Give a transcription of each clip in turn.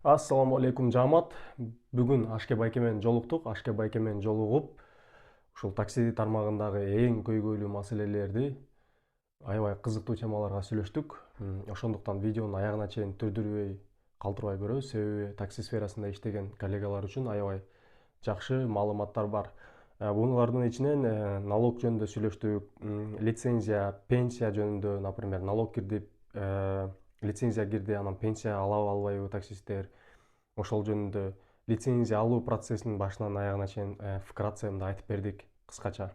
Ассаламу алейкум жамат. Бүгүн Ашке байке менен жолуктук. Ашке байке менен жолугуп, ушул такси тармагындагы эң көйгөйлүү маселелерди, аябай кызыктуу темаларга сүйлөштүк. Ошондуктан видеону аягына чейин түрдүрбөй, калтырбай көрөбүз. Себеби такси сферасында иштеген коллегалар үчүн аябай жакшы маалыматтар бар. Булардын ичинен налог жөнүндө сүйлөштүк, лицензия, пенсия жөнүндө, например, налог кирди, лицензия кирди, анан пенсия алабы албайбы таксисттер. Ошол жөнүндө лицензия алуу процессинин башынан аягына чейин вкратце мындай айтып бердик кыскача.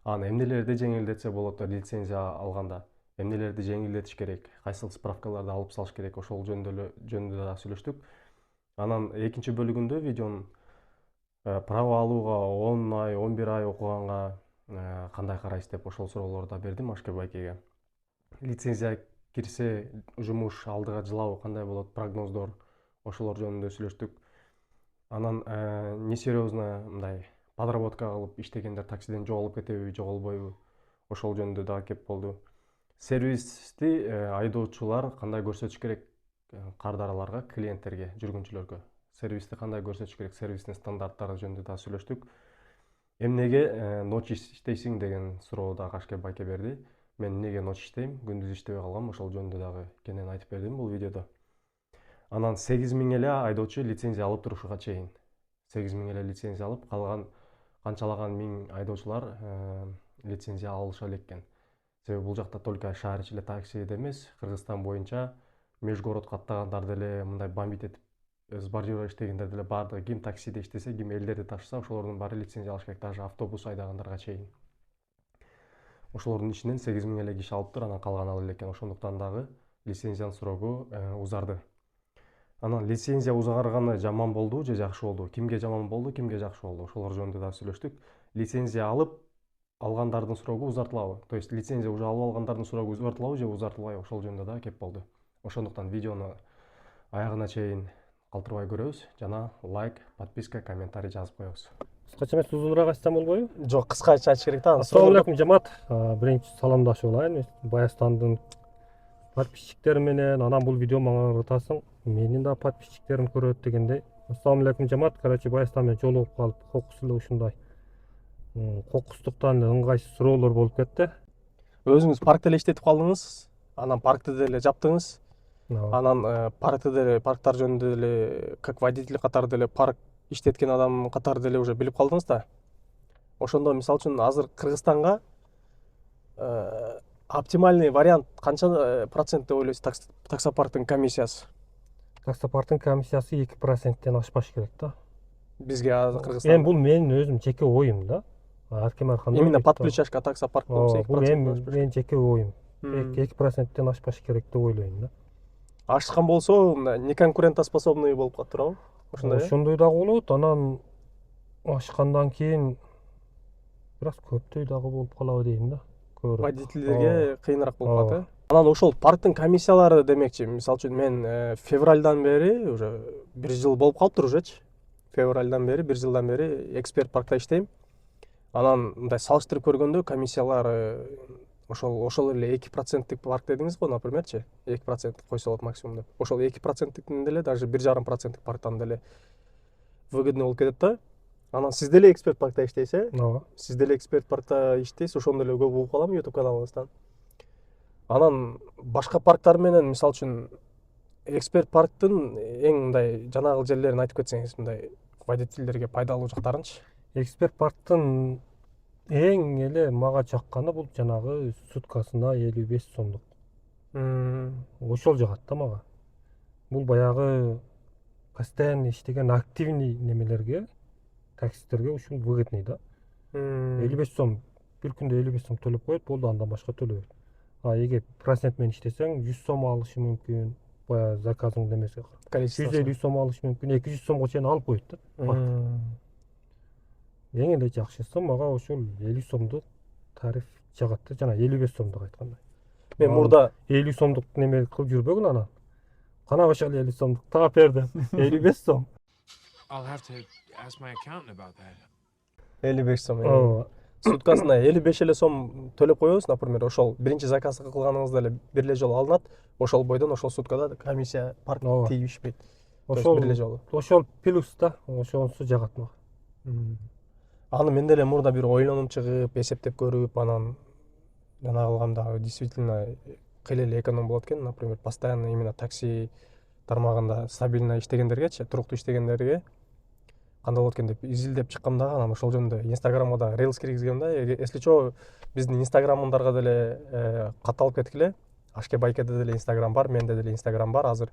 Анан эмнелерди жеңилдетсе болот лицензия алганда, эмнелерди жеңилдетиш керек, кайсыл справкаларды алып салыш керек, ошол жөнүндө да сүйлөштүк. Анан экинчи бөлүгүндө видеонун право алууга 10 ай, 11 ай окуганга кандай карайсыз деп ошол суроолорду да бердим Ашке байкеге. Лицензия кирсе жумуш алдыга жылабы кандай болот, прогноздор, ошолор жөнүндө сүйлөштүк. Анан несерьезно мындай подработка кылып иштегендер таксиден жоголуп кетеби, жоголбойбу, ошол жөнүндө дагы кеп болду. Сервисти айдоочулар кандай көрсөтүш керек кардараларга, клиенттерге, жүргүнчүлөргө? Сервисти кандай көрсөтүш керек, сервистин стандарттары жөнүндө дагы сүйлөштүк. Эмнеге ночь иштейсиң деген суроо дагы Ашке байке берди. Мен эмнеге ночь иштейм, күндүз иштебей калгам, ошол жөнүндө дагы кенен айтып бердим бул видеодо. Анан 8.000 эле айдоочу лицензия алып турушуга чейин. 8.000 эле лицензия алып, калган канчалаган миң айдоочулар лицензия алыша элек экен. Себеби бул жакта только шаар ичи эле такси эмес, Кыргызстан боюнча межгород каттагандар деле, мындай бомбить этип с бордюра иштегендер деле баардыгы ким таксиде иштесе, ким элдерди ташыса, ошолордун баары лицензия алыш керек, даже автобус айдагандарга чейин. Ошолордун ичинен 8.000 эле киши алыптыр, анан калганы ал эле экен. Ошондуктан дагы лицензиянын срогу узарды. Анан лицензия узарганы жаман болду же жакшы болду? Кимге жаман болду, кимге жакшы болду? Ошолор жөнүндө да сүйлөштүк. Лицензия алып алгандардын срогу узартылабы? То есть лицензия уже алып алгандардын срогу узартылабы же узартылбайбы? Ошол жөнүндө да кеп болду. Ошондуктан видеону аягына чейин калтырбай көрөбүз жана лайк, подписка, комментарий жазып коебуз. Кыскача эмес узунураак айтсам болбойбу? Жок, кыскача айтыш керек да. Ассаламу алейкум жамаат. Биринчи саламдашып алайын Баястандын подписчиктери менен. Анан бул видео мага ырытасың, менин да подписчиктерим көрөт дегендей. Ассаламу алейкум жамаат. Короче, Баястан менен жолугуп калып, кокус эле ушундай кокустуктан ыңгайсыз суроолор болуп кетти. Өзүңүз паркта эле иштетип калдыңыз, анан паркты деле жаптыңыз. Анан парктар жөнүндө деле как водитель катары деле парк иштеткен адам катары деле уже билип калдыңыз да. Ошондо мисалы үчүн азыр Кыргызстанга оптимальный вариант канча процент деп ойлойсуз таксопарктын комиссиясы? Таксопарктын комиссиясы 2%-тен ашпаш керек да. Бизге Кыргызстанда. Бул менин өзүм жеке оюм да. Ар ким ар кандай. Именно подключашка таксопарк болсо 2%. Бул менин жеке оюм. 2%-тен ашпаш керек деп ойлойм да. Ашкан болсо неконкурентоспособный болуп калып турабы? Ошондой. Ошондой дагы болот. Анан ашкандан кийин бир аз көптөй дагы болуп калабы дейм да. Водительдерге кыйыныраак болуп калат, Анан ошол парктын комиссиялары демекчи, мисалы үчүн мен февральдан бери уже 1 жыл болуп калыптыр ужечи. Февральдан бери, 1 жылдан бери эксперт паркта иштейм. Анан мындай салыштырып көргөндө комиссиялары ошол эле 2%-тик парк дедиңиз го, напримерчи, 2% койсо болот максимум деп. Ошол 2%-тиктен деле даже 1,5%-тик парктан деле выгодный болуп кетет да. Анан сиз деле эксперт паркта иштейсиз, Сиз деле эксперт паркта иштейсиз, ошондо эле көп угуп калам YouTube каналыңыздан. Анан башка парктар менен, мисалы үчүн, эксперт парктын эң мындай жанагыл жерлерин айтып кетсеңиз, мындай водительдерге пайдалуу жактарынчы. Эксперт парктын эң эле мага жакканы бул жанагы суткасына 55 сомдук. Ошол жагат да мага. Бул баягы постоянно иштеген активный немелерге, таксисттерге ушул выгодный да. 55 сом, бир күндө 55 сом төлөп коет, болду, андан башка төлөбөйт. Эгер процент менен иштесең 100 сом алышы мүмкүн, баягы заказың немеси. 150 сом алышы мүмкүн, 200 сомго чейин алып коет да. Эң эле жакшысы мага ошол 50 сомдук тариф жагат да, жана 55 сомдук айткандай. Мен мурда 50 сомдук неме кылып жүрбөгүн анан. Кана ошол 50 сомдук таап берди. 55 сом. I'll have to ask my accountant about that. 55 сом. Суткасына 55 эле сом төлөп коебуз, например, ошол биринчи заказ кылганыңызда эле бир эле жолу алынат, ошол бойдон ошол суткада комиссия парк тийишпейт. То есть бир эле жолу. ошол плюс да, ошонусу жагат мага. Аны мен деле мурда бир ойлонуп чыгып, эсептеп көрүп, анан жана калганда действительно кыйла эле эконом болот экен. Например, постоянно именно такси тармагында стабильно иштегендергечи, туруктуу иштегендерге кандай болот экен деп изилдеп чыккам дагы, анан ошол жөнүндө Инстаграмга да рилс киргизгем да. Если чо, биздин инстаграмдарга деле катталып кеткиле. Ашке Байкеде деле Инстаграм бар, менде деле Инстаграм бар. Азыр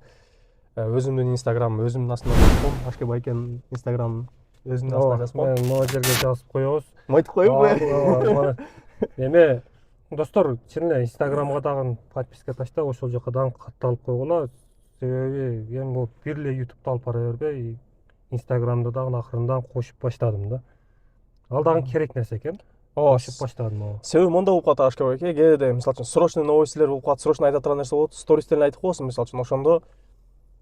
өзүмдүн Инстаграм өзүмдүн астымда жазгам, Ашке Байкенин Инстаграмын өзүмдүн астына жазып коем. Мен могу жерге жазып коебуз. Айтып коеюнбу? Эме достор, чын эле Инстаграмга дагы подписка таштап, ошол жака дагы катталып койгула. Себеби эми бул бир эле ютубду алып бара бербей, Инстаграмды дагы акырындан кошуп баштадым да. Ал дагы керек нерсе экен. Кошуп баштадым. Себеби мондой болуп калат Ашке Байке, кээде мисалы үчүн срочный новостилер болуп калат, срочно айта турган нерсе болот, стористен айтып коесуң мисалы үчүн, ошондо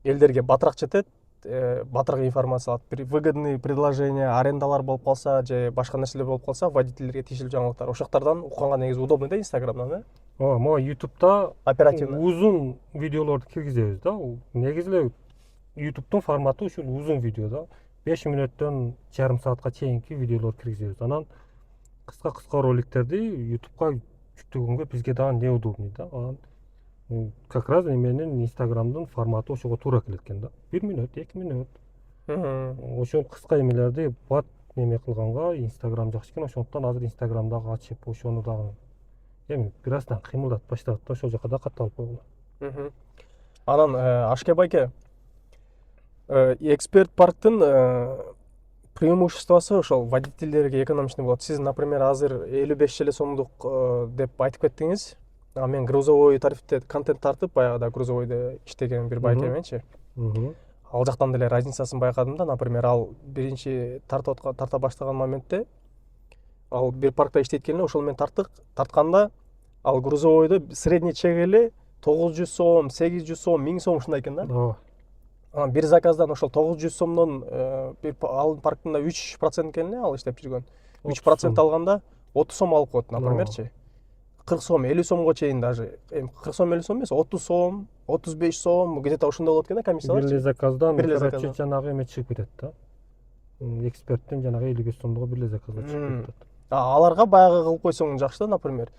элдерге батыраак жетет, батыраак информация алат. Бир выгодный предложение, арендалар болуп калса же башка нерселер болуп калса, водительдерге тиешелүү жаңылыктар ошол жактардан укканга негизи удобный да Инстаграмдан, Могу ютубта оперативно узун видеолорду киргизебиз да. Негизи эле ютубтун форматы ушул узун видео да. 5 мүнөттөн жарым саатка чейинки видеолор киргизебиз. Анан кыска роликтерди ютубка жүктөгөнгө бизге дагы неудобный да. Анан как раз менин Инстаграмдын форматы ошого туура келет экен да. 1 мүнөт, 2 мүнөт. Ошол кыска эмелерди бат неме кылганга Инстаграм жакшы экен. Ошондуктан азыр Инстаграмдагы ачып, ошону дагы эми бир аздан кыймылдатып баштадык да, ошол жака да катталып койгула. Анан Ашке Байке, эксперт парктын преимуществосу ошол водительдерге экономичный болот. Сиз, например, азыр 55 эле сомдук деп айтып кеттиңиз. А мен грузовой тарифте контент тартып, баягыда грузовойдо иштеген бир байке менчи. Ал жактан деле разницасын байкадым да. Например, ал биринчи тарта баштаган моментте ал бир паркта иштейт экен эле, ошол менен тартканда ал грузовойдо средний чек эле 900 сом, 800 сом, 1000 сом ушундай экен да. Анан бир заказдан ошол 900 сомдон ал парктында 3% экен эле ал иштеп жүргөн. 3% алганда 30 сом алып коет, напримерчи. 40 сом, 50 сомго чейин даже. 40 сом, 50 сом эмес, 30 сом, 35 сом, где-то ошондой болот экен да комиссиялар. Бир эле заказдан короче жанагы эме чыгып кетет да. Эксперттин жанагы 55 сомдугу бир эле заказга чыгып кетет. Аларга баягы кылып койсоң жакшы да, например.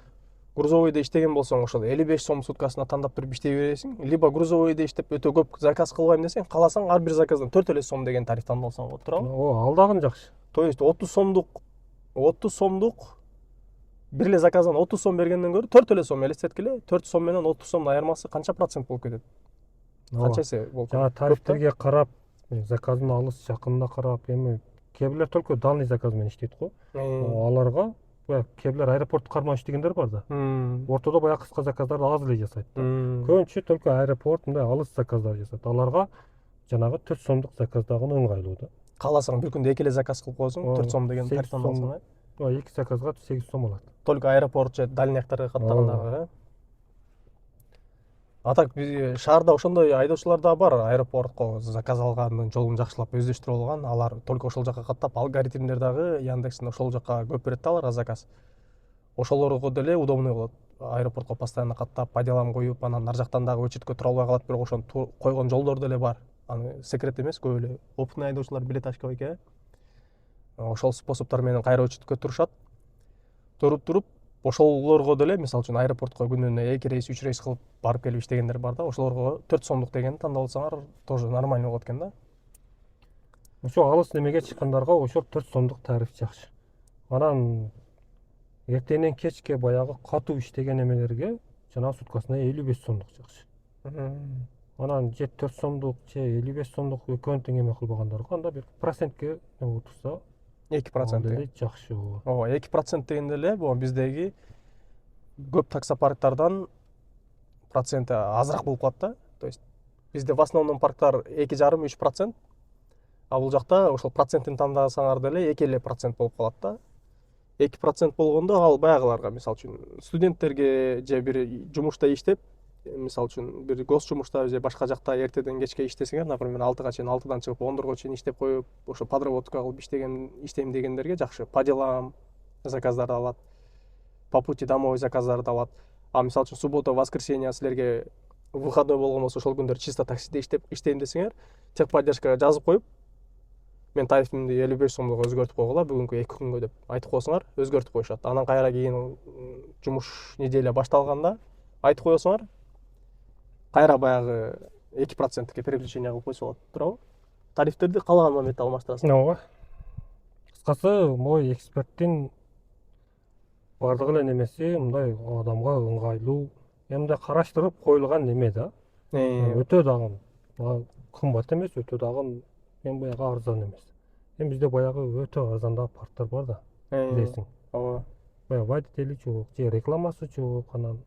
Грузовойдо иштеген болсоң ошол 55 сом суткасына тандап туруп иштей бересиң, либо грузовойдо иштеп өтө көп заказ кылбайм десең, кааласаң ар бир заказдан 4 эле сом деген тариф тандалсаң болот, туурабы? Ал дагы жакшы. То есть 30 сомдук бир эле заказдан 30 сом бергенден көрө 4 эле сом элестеткиле, 4 сом менен 30 сомдун айырмасы канча процент болуп кетет? Канча эсе болуп кетет? Жана тарифтерге карап, заказдын алыс жакынына карап, эми кээ бирлер только данный заказ менен иштейт го. Аларга кээ бирлер аэропорт кармап иштегендер бар да. Ортодо баягы кыска заказдарды аз эле жасайт да. Көбүнчө только аэропорт мындай алыс заказдар жасайт. Аларга жанагы 4 сомдук заказ дагы ыңгайлуу да. Кааласаң бир күндө 2 эле заказ кылып коесуң, 4 сом деген тарифтан алсаң, 2 заказга 8 сом алат. Только аэропорт же дальняктарга каттагандагы. А так шаарда ошондой айдоочулар да бар, аэропортко заказ алгандын жолун жакшылап өздөштүрүп алган. Алар только ошол жака каттап, алгоритмдер дагы Яндекстин ошол жака көп берет да аларга заказ. Ошолорго деле удобный болот. Аэропортко постоянно каттап, по делам коюп, анан ар жактан дагы очередке тура албай калат, бирок ошону койгон жолдор деле бар. Аны секрет эмес, көп эле опытный айдоочулар билет Ашке Байке. Ошол способтор менен кайра очередке турушат. Туруп ошолорго деле, мисалы үчүн аэропортко күнүнө 2 рейс, 3 рейс кылып барып келип иштегендер бар да. Ошолорго 4 сомдук дегенди тандап алсаңар, тоже нормально болот экен да. Ошо алыс немеге чыккандарга ошол 4 сомдук тариф жакшы. Анан эртеңнен кечке баягы катуу иштеген эмелерге жанагы суткасына 55 сомдук жакшы. Анан же 4 сомдук, же 55 сомдук экөөнү тең эме кылбагандарга анда бир процентке отурса 2% жакшы. 2% дегенде эле бул биздеги көп таксопарктардан проценти азыраак болуп калат да. То есть бизде в основном парктар 2,5-3%, а бул жакта ошол процентин тандасаңар деле 2 эле процент болуп калат да. 2% болгондо ал баягыларга, мисалы үчүн студенттерге же бир жумушта иштеп, мисалы үчүн бир гос жумушта же башка жакта эртеден кечке иштесеңер, например, 6-га чейин, 6-дан чыгып 14-го чейин иштеп коюп, ошо подработка кылып иштейм дегендерге жакшы. По делам заказдарды алат, по пути домой заказдарды алат. А мисалы үчүн суббота, воскресенье силерге выходной болгон болсо ошол күндөр чисто таксиде иштейм десеңер, техподдержкага жазып коюп, мен тарифимди 55 сомдук өзгөртүп койгула бүгүнкү 2 күнгө деп айтып койсоңар, өзгөртүп коюшат. Анан кайра кийин жумуш неделя башталганда айтып коесуңар, кайра баягы 2%ке переключение кылып койсо болот, туурабы? Тарифтерди каалаган моментте алмаштырасың. ооба. Кыскасы, могу эксперттин бардык эле немеси мындай адамга ыңгайлуу, мындай караштырып коюлган неме да. Өтө дагы кымбат эмес, өтө дагы баягы арзан эмес. Бизде баягы өтө арзандагы парктар бар да, билесиң. Ооба. Баягы водители жок, же рекламасы жок, анан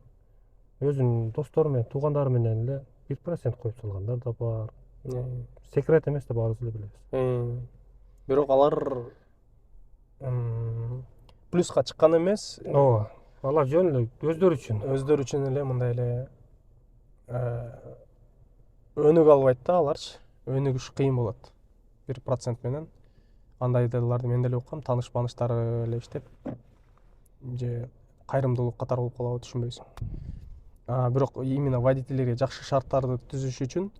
өзүнүн достору менен, туугандары менен эле 1% коюп салгандар да бар. Секрет эмес да, баарыбыз эле билебиз. Бирок алар плюска чыккан эмес. Ооба. Алар жөн эле өздөрү үчүн эле мындай эле өнүгө албайт да аларчы. Өнүгүш кыйын болот 1% менен. Андайларды мен деле уккам, таныш-бааныштары эле иштеп, же кайрымдуулук катары болуп калабы түшүнбөйсүң. Бирок именно водительдерге жакшы шарттарды түзүш үчүн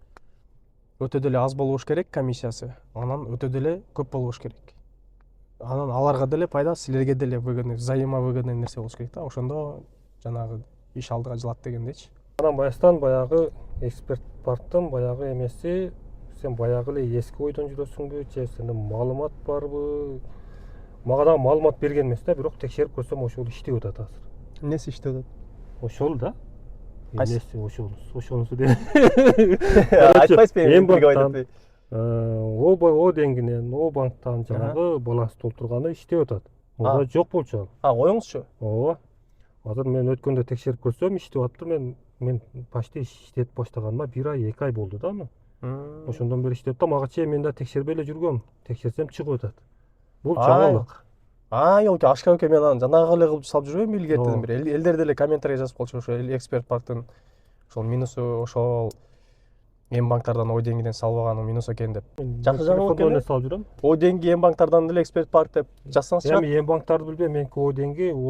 өтө деле аз болбош керек комиссиясы, анан өтө деле көп болбош керек. Анан аларга деле пайда, силерге деле выгодный, взаимовыгодный нерсе болуш керек да. Ошондо жанагы иш алдыга жылат дегендейчи. Анан баягы баягы эксперт парктын баягы эмеси, сен баягы эле эски ойдон жүрөсүңбү, же сенде маалымат барбы? Мага дагы маалымат берген эмес да, бирок текшерип көрсөм ошол иштеп атат азыр. Эмнеси иштеп атат? Ошол да. Кайсы? Эмнеси ошонусу деп. Айтпайсызбы, эмне айтат? О деңгинен, О банктан жанагы баланс толтурганы иштеп атат. Мында жок болчу. Коюңузчу. Ооба. Азыр мен өткөндө текшерип көрсөм иштеп атыптыр. Мен почти иштетип баштаганыма 1 ай, 2 ай болду да. Ошондон бери иштеп атам. Ага чейин мен да текшербей эле жүргөм. Текшерсем чыгып атат. Бул жаңылык. Елки, Ашкабекке мен анан жанагы эле кылып салып жүрбөйм илгертеден бери. Элдер деле комментарий жазып калчу, ошо эксперт парктын ошол минусу, ошол эм банктардан ой деңгиден салбаганың минус экен деп. Жакшы жаңылык экен. Салып жүрөм. Ой деңги эм банктардан деле эксперт парк деп жазсаңыз чыгат. Эми эм банктарды билбейм, мен ой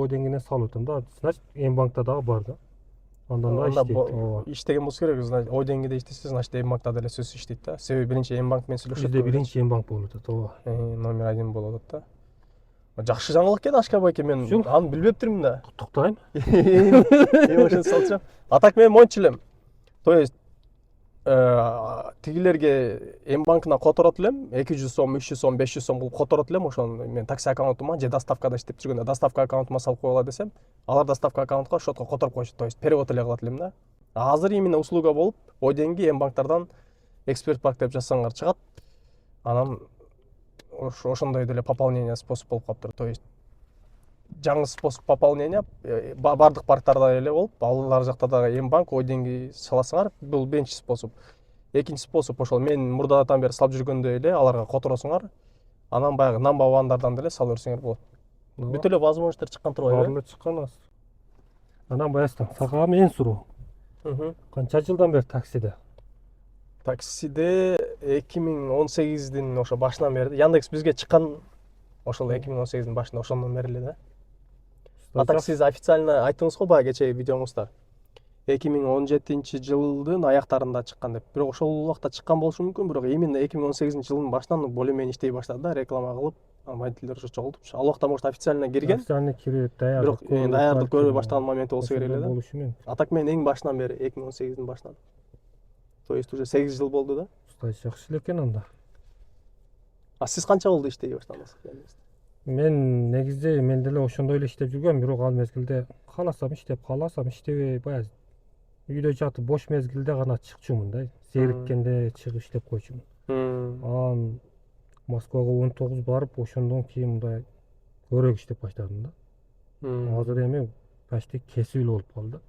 деңгиден салып атам да. Значит, эм банкта дагы бар да. Андан да иштейт. Иштеген болсо керек, значит, ой деңгиде иштесе, значит, эм банкта деле сөзсүз иштейт да. Себеби биринчи эм банк менен сүйлөшөт. Бизде биринчи эм банк болуп атат, ооба. Номер 1 болуп атат да. Жакшы жаңылык экен Ашкабек, мен аны билбептирмин да. Куттуктайм. Ошону салчам. А так мен мончу элем. То есть тигилерге эм банкына которот элем, 200 сом, 300 сом, 500 сом кылып которот элем, ошону мен такси аккаунтума же доставкада иштеп жүргөндө доставка аккаунтума салып койгула десем, алар доставка аккаунтка счетко которуп коюшат, то есть перевод эле кылат элем да. Азыр именно услуга болуп, ой деңги эм банктардан эксперт парк деп жазсаңар чыгат. Анан ошондой деле пополнение способ болуп калыптыр. То есть жаңы способ пополнения бардык парктарда эле болуп, алар жакта дагы эм банк, ой деңги саласыңар. Бул биринчи способ. Экинчи способ ошол мен мурдатан бери салып жүргөндө эле аларга которосуңар. Анан баягы number 1'дардан деле салып берсеңер болот. Бүт эле возможностьтор чыккан турбайбы? Баары эле чыккан азыр. Анан баягы сага мен суроо. Канча жылдан бери таксиде? Таксиде 2018-дин ошо башынан бери. Яндекс бизге чыккан ошол 2018-дин башында, ошондон бери эле да. А так сиз официально айттыңыз го баягы кечээ видеоңузда. 2017-жылдын аяктарында чыккан деп. Бирок ошол убакта чыккан болушу мүмкүн, бирок именно 2018-жылдын башынан более-менее иштей баштады да, реклама кылып, водительдер ошо чогултуп. Ал убакта может официально кирген. Официально кирип, Бирок даярдык көрө баштаган моменти болсо керек эле да. Болушу мүмкүн. А так мен эң башынан бери 2018-дин башынан. То есть уже 8 жыл болду да. Жакшы эле экен анда. А сиз канча болду иштей баштагандыгыңыз? Мен негизи мен деле ошондой эле иштеп жүргөм, бирок ал мезгилде кааласам иштеп, кааласам иштебей, баягы үйдө жатып бош мезгилде гана чыкчумун да. Зериккенде чыгып иштеп койчумун. Анан Москвага 19 барып, ошондон кийин мындай көрөк иштеп баштадым да. Азыр эми почти кесиптүү болуп калды.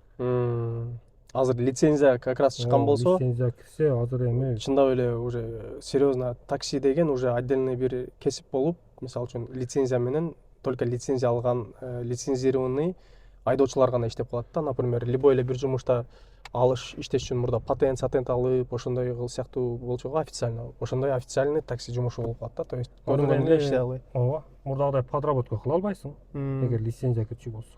Азыр лицензия как раз чыккан болсо, лицензия кирсе, азыр эми чындап эле уже серьезно такси деген уже отдельный бир кесип болуп, мисалы үчүн лицензия менен только лицензия алган, лицензированный айдоочулар гана иштеп калат да. Например, любой эле бир жумушта алыш иштеш үчүн мурда патент алып, ошондой сыяктуу болчу го официально. Ошондой официальный такси жумушу болуп калат да. То есть көрүнгөн эле иштей албайт. ооба, мурдагыдай подработка кыла албайсың, эгер лицензия кирчү болсо.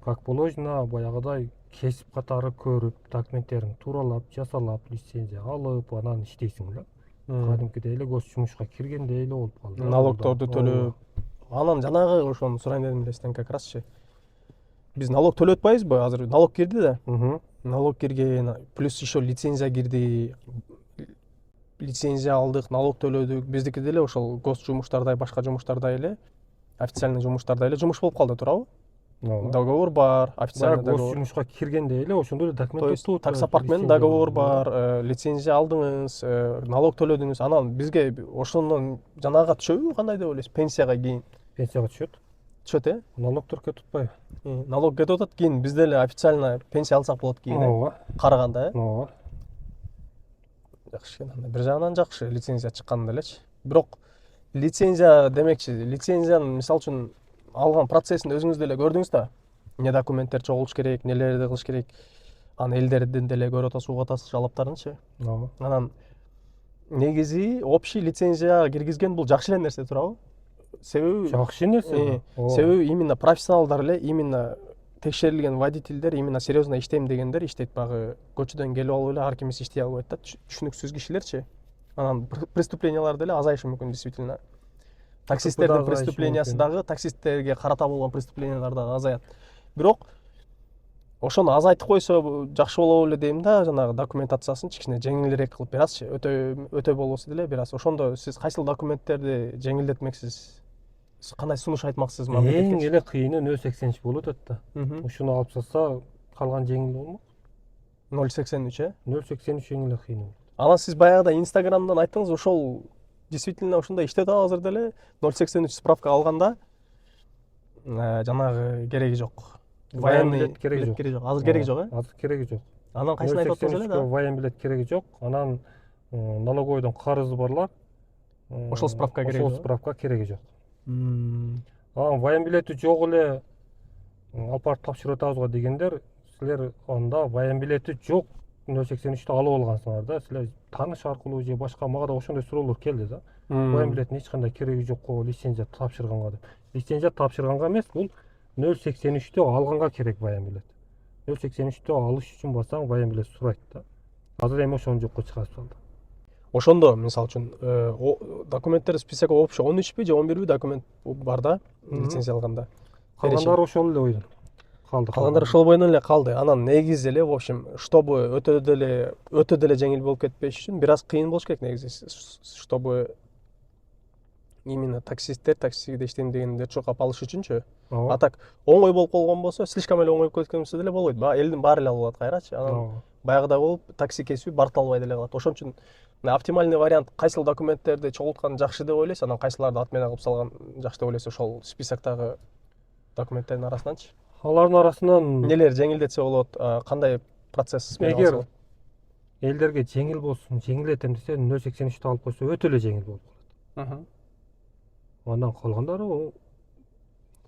Как положено, баягыдай кесип катары көрүп, документтерин тууралап, жасалап, лицензия алып, анан иштейсиң да. Кадимкидей эле гос жумушка киргендей эле болуп калды. налогторду төлөп. Анан жанагы ошону сурайын дедим эле сизден как разчы. Биз налог төлөп атпайбызбы? Азыр налог кирди да. Налог кирген, плюс еще лицензия кирди. Лицензия алдык, налог төлөдүк. Биздики деле ошол гос жумуштардай, башка жумуштардай эле, официальный жумуштардай эле жумуш болуп калды, туурабы? Договор бар, официальный гос договор. жумушка киргендей эле ошондой эле То документ есть таксопарк менен договор бар, лицензия алдыңыз, налог төлөдүңүз. Анан бизге ошондон жанагыга түшөбү, кандай деп ойлойсуз? Пенсияга кийин Пенсияга түшөт. түшөт, Налогтор кетип атпайбы? налог кетип атат, кийин бизде эле официально пенсия алсак болот кийин. Ооба. Караганда, Ооба. жакшы экен. Бир жагынан жакшы лицензия чыккан делечи. Бирок лицензия демекчи, лицензиянын мисалы үчүн алган процессин өзүңүз деле көрдүңүз да. Эмне документтер чогулуш керек, нелерди кылыш керек. Анан элдерден деле көрүп атасыз, угуп атасыз жалаптарынчы. Ооба. Анан негизи общий лицензия киргизген бул жакшы эле нерсе, туурабы? Себеби Жакшы нерсе. себеби именно профессионалдар эле, именно текшерилген водительдер, именно серьезно иштейм дегендер иштейт. Багы көчөдөн келип алып эле ар кимиси иштей албайт да, түшүнүксүз кишилерчи. Анан преступлениялар деле азайышы мүмкүн действительно. Таксисттердин преступлениясы дагы, таксисттерге карата болгон преступлениялар дагы азаят. Бирок ошону азайтып койсо жакшы болобу эле дейм да, жанагы документациясын кичине жеңилирээк кылып берасызчы. Өтө болбосо деле бир аз. Ошондо сиз кайсыл документтерди жеңилдетмексиз? Кандай сунуш айтмаксыз Эң эле кыйыны 0,83 болуп атат да. Ушуну алып салса, калган жеңил болмок. 0,83 0,83 эң эле кыйыны. Анан сиз баягыда Инстаграмдан айттыңыз, ошол действительно ошондой иштеп атат азыр деле. 0,83 справка алганда жанагы кереги жок. Военный билет кереги жок. Азыр кереги жок, э? Азыр кереги жок. Анан кайсысын айтып атсаңыз эле да. Военный билет кереги жок. Анан налоговойдон карызы барлар. Ошол справка кереги жок. Ошол справка кереги жок. Анан военный билети жок эле алып барып тапшырып атабызга дегендер, силер анда военный билети жок 0,83'тü алып алгансыңар да. Силер тааныш аркылуу же башка, мага да ошондой суроолор келди да. Военный билеттин эч кандай кереги жок го, лицензия тапшырганга деп. Лицензия тапшырганга эмес, бул 0,83'тü алганга керек военный билет. 0,83'тü алыш үчүн барсаң военный билет сурайт да. Азыр эми ошону жокко чыгарып салды. Ошондо мисалы үчүн документтер список общий 13 же 11 документ бар да, лицензия алганда. Калгандары ошол эле ойдон калды. Калгандары ошол боюнан эле калды. Анан негизи эле, в общем, чтобы өтө деле жеңил болуп кетпеш үчүн бир аз кыйын болуш керек негизи, чтобы именно таксиде иштейм дегендер чогуп алыш үчүнчү. А так оңой болуп калган болсо, слишком эле оңой болуп кеткен деле болбойт. Элдин баары эле алып алат кайрачы. Анан баягыдай болуп такси кесиби барталбай деле калат. Ошон үчүн оптимальный вариант кайсыл документтерди чогулткан жакшы деп ойлойсуз, анан кайсыларды отмена кылып салган жакшы деп ойлойсуз ошол списоктогу документтердин арасынанчы? Алардын арасынан Нелер жеңилдетсе болот, кандай процесс менен эгер элдерге жеңил болсун, жеңилдетем десе 0,83'тü алып койсо өтө эле жеңил болуп калат. Андан калгандары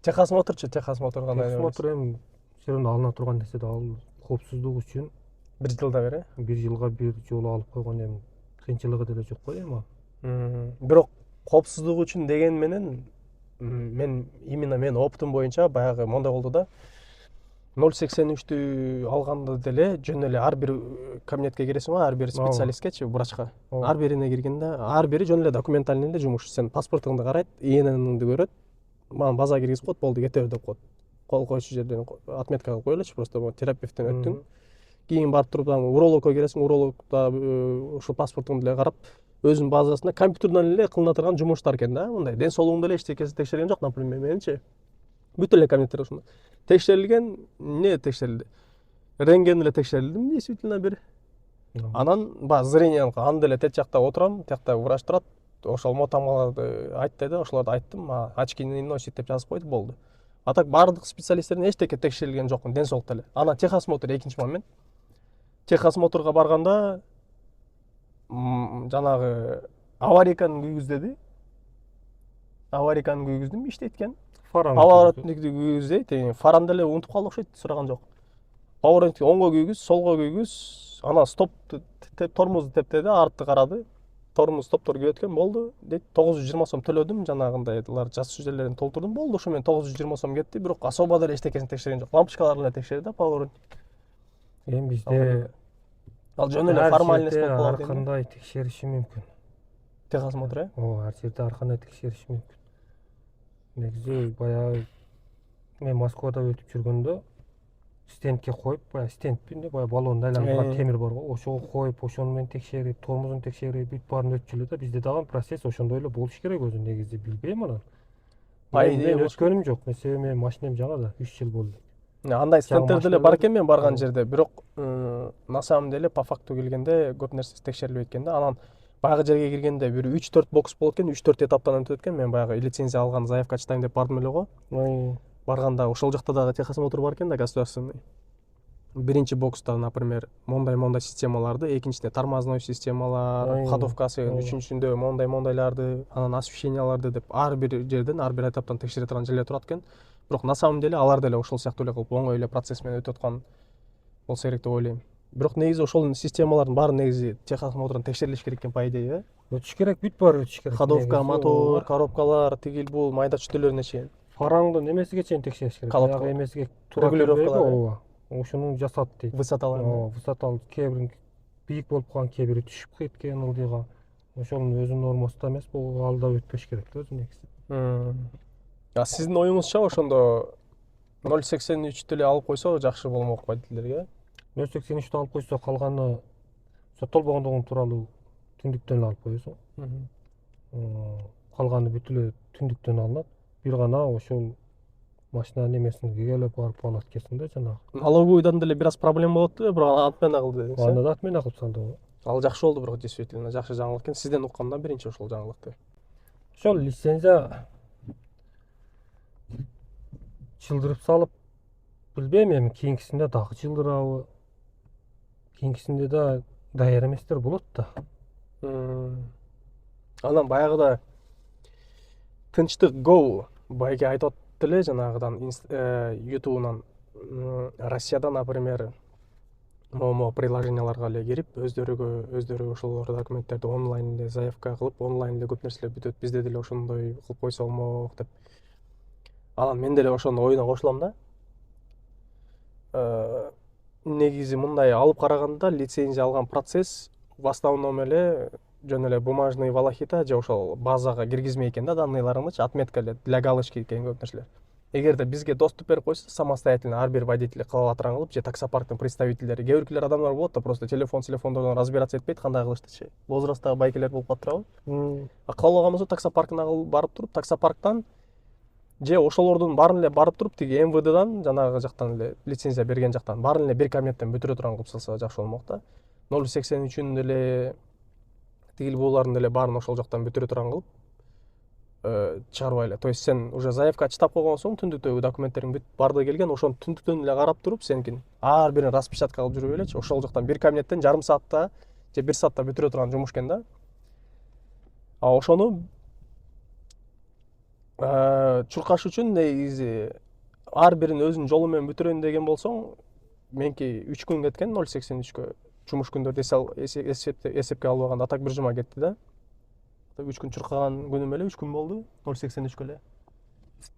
Техас Моторчу, Техас Мотор кандай? Техас Мотор эми все равно алына турган нерсе да, ал коопсуздук үчүн 1 жылда бери? 1 жылга бир жолу алып койгон, эми кыйынчылыгы деле жок го эми. Бирок коопсуздук үчүн деген менен мен опытым боюнча баягы мондой болду да. 0,83'тü алганда деле жөн эле ар бир кабинетке киресиң го, ар бир специалисткечи, врачка. Ар бирине киргенде ар бири жөн эле документальный эле жумуш. Сен паспортуңду карайт, ИННиңди көрөт. Мага база киргизип коет, болду, кете бер деп коет. Кол коюучу жерден отметка кылып коелучу, просто терапевттен өттүң. Кийин барып туруп урологко киресиң, урологда ошол паспортуңду деле карап, өзүнүн базасында компьютерден эле кылына турган жумуштар экен да. Мындай ден соолугуңду эле эчтекеси текшерген жок, например, менимче. Бүт эле кабинеттер ошондой. Текшерилген, эмне текшерилди? Рентген эле текшерилдим, действительно бир. Анан зрение анда эле тет жакта отурам, тиякта врач турат. Ошол мотамаларды айт деди, ошолорду айттым. Очки не носит деп жазып койду, болду. А так бардык специалисттердин эчтеке текшерилген жок, ден соолукта эле. Анан Техас Мотор экинчи момент. Техас Моторго барганда жанагы аварийканы күйгүз күйгүздүм, иштейт экен. Поворотникти күйгүз дейт. Фаранды эле унутуп калды окшойт, сураган жок. Поворотникти оңго күйгүз, солго күйгүз. Анан стоп тормозду тептеди, артты карады. Тормоз стоптор күйүп өткөн, болду дейт. 920 сом төлөдүм, жанагындайлар жаз сүжелерин толтурдум, болду. Ошо менен 920 сом кетти, бирок особо деле эчтекесин текшерген жок. Лампочкаларын эле текшерди да, поворотник. Эми бизде ал жөн эле ар формальность жерде болуп ар калат эми. кандай текшериши мүмкүн. Техосмотр, Ар жерде ар кандай текшериши мүмкүн. Негизи баягы мен Москвада өтүп жүргөндө стендке коюп, баягы стендпи эмне, баягы баллонду айландырган темир бар го, ошого коюп, ошону менен текшерип, тормозун текшерип, бүт баарын өтчү эле да. Бизде дагы процесс ошондой эле болуш керек өзү негизи, билбейм анан. По Мен идее болуш керек. өткөнүм жок, себеби менин машинем жаңы да, 3 жыл болду. Андай стендтер деле машиналар- бар экен мен барган Ооба. жерде, бирок на самом деле по факту келгенде көп нерсеси текшерилбейт экен да. Анан баягы жерге киргенде бир 3-4 бокс болот экен, 3-4 этаптан өтөт экен. Мен баягы лицензия алган, заявка чытайм деп бардым эле го. Барганда ошол жакта дагы техосмотр бар экен да, государственный. Биринчи бокста, например, мондай системаларды, экинчиде тормозной системалар, ходовкасы, үчүнчүсүндө мондайларды, анан освещенияларды деп ар бир жерден, ар бир этаптан текшере турган жерлер турат экен. Бирок на самом деле алар деле ошол сыяктуу эле кылып оңой эле процесс менен өтүп аткан болсо керек деп ойлойм. Бирок негизи ошол системалардын баары негизи техосмотрдон текшерилиш керек экен, по идее, Өтүш керек, бүт баары өтүш керек. ходовка, мотор, коробкалар, тигил бул майда чүтөлөрүнө чейин. Фараңдын эмесиге чейин текшериш керек. Колодка. Баягы эмесиге туура Регулировкалар, келбейби? Ооба. Ошону жасат дейт. Высоталар. Высоталы кээ бир бийик болуп калган, кээ бири түшүп кеткен ылдыйга. Ошонун өзүнүн нормасында эмес, бул ал да өтпөш керек да өзү негизи. Сиздин оюңузча ошондо 0.83 деле алып койсо жакшы болмок водительдерге. 0.83 алып койсо, калганы соттолбогондугу тууралуу түндүктөн алып коесуң. Калганы бүт эле түндүктөн алынат. Бир гана ошол машинанын эмесине келип барып алат экенсиң да жанагы. Налоговыйдан деле бир аз проблема болот эле, бирок аны отмена кылды дедиңиз. Аны да отмена кылып салды го. Ал жакшы болду, бирок действительно жакшы жаңылык экен. Сизден укканда биринчи ошол жаңылыкты. Ошол лицензия жылдырып салып, билбейм, эми кийинкисинде дагы жылдырабы, кийинкисинде да даяр эместер болот да. Анан баягыда Тынчтык Go байке айтып атты эле жанагыдан YouTube'унан, Россияда, например, момо приложенияларга эле кирип, өздөрү ошол документтерди онлайн эле заявка кылып, онлайн эле көп нерселер бүтөт. Бизде деле ошондой кылып койсо болмок деп. Анан мен деле ошонун оюна кошулам да. Негизи мындай алып караганда лицензия алган процесс в основном эле жөн эле бумажный волокита же ошол базага киргизмей экен да, данныйларыңдычы, отметка эле для галочки экен көп нерселер. Эгерде бизге доступ берип койсо, самостоятельно ар бир водитель кыла алатырын кылып, же таксопарктын представительдери, кээ биркилер адамдар болот да, просто телефондон разбираться этпейт, кандай кылыштычы. Возрасттагы байкелер болуп калыптырабы. Кабыл болсо таксопаркына барып туруп, таксопарктан же ошолордун баарын эле барып туруп, тиги МВДдан, жанагы жактан эле лицензия берген жактан баарын эле бир кабинеттен бүтүрө турган кылып салса жакшы болмок да. 0.83-үн деле тигил бууларын деле баарын ошол жактан бүтүрө турган кылып чыгарбай эле. То есть сен уже заявка чытап койгон соң, түндүктөгү документтериң бүт бардыгы келген, ошону түндүктөн эле карап туруп, сенкин ар бирин распечатка кылып жүрүп элечи, ошол жактан бир кабинеттен жарым саатта же 1 саатта бүтүрө турган жумуш экен да. А ошону чуркаш үчүн негизи ар бирин өзүнүн жолу менен бүтүрөйүн деген болсоң, меники 3 күн кеткен 0.83-кө. Жумуш күндөрдү эсепке албаганда так бир жума кетти да. 3 күн чуркаган күнүм эле 3 күн болду 0.83-кө эле.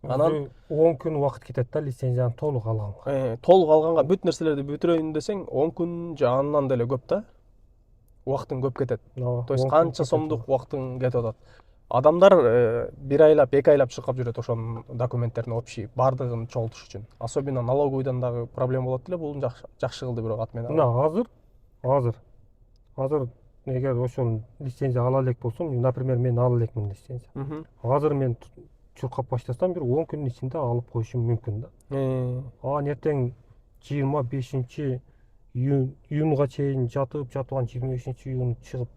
Анан 10 күн убакыт кетет да лицензияны толук алганга. Толук алганга бүт нерселерди бүтүрөйүн десең 10 күн же андан деле көп да. Убактың көп кетет. То есть канча сомдук убактың кетип атат. Адамдар 1 айлап, 2 айлап чуркап жүрөт ошонун документтерин общий бардыгын чогултуш үчүн. Особенно налоговыйдан дагы проблема болот эле, бул жакшы кылды бирок отмена. Мына азыр эгер ошол лицензия ала элек болсом, например, мен ала элекмин лицензия. Азыр мен чуркап баштасам, бир 10 күнүн ичинде алып коюшум мүмкүн да. Эртең 25-июнга чейин жатып анан 25-июнь чыгып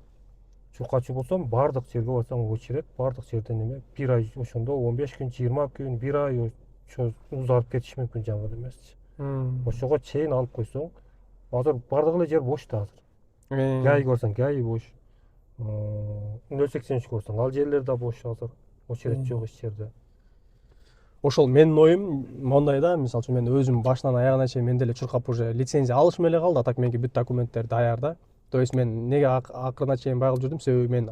чуркачу болсом, бардык жерге барсаң очерет, бардык жерден эме 1 ай ошондо 15 күн, 20 күн, 1 ай узарып кетиши мүмкүн жаңы эмесчи. Ошого чейин алып койсоң, азыр бардык эле жер бош да азыр. Гай көрсөң, гай бош. 0.83 көрсөң, ал жерлер да бош азыр. Очерет жок эч жерде. Ошол менин оюм мондай да, мисалы үчүн мен өзүм башынан аягына чейин мен деле чуркап уже лицензия алышым эле калды, так меники бүт документтер даяр да. То есть мен неге акырына чейин байгыл жүрдүм, себеби мен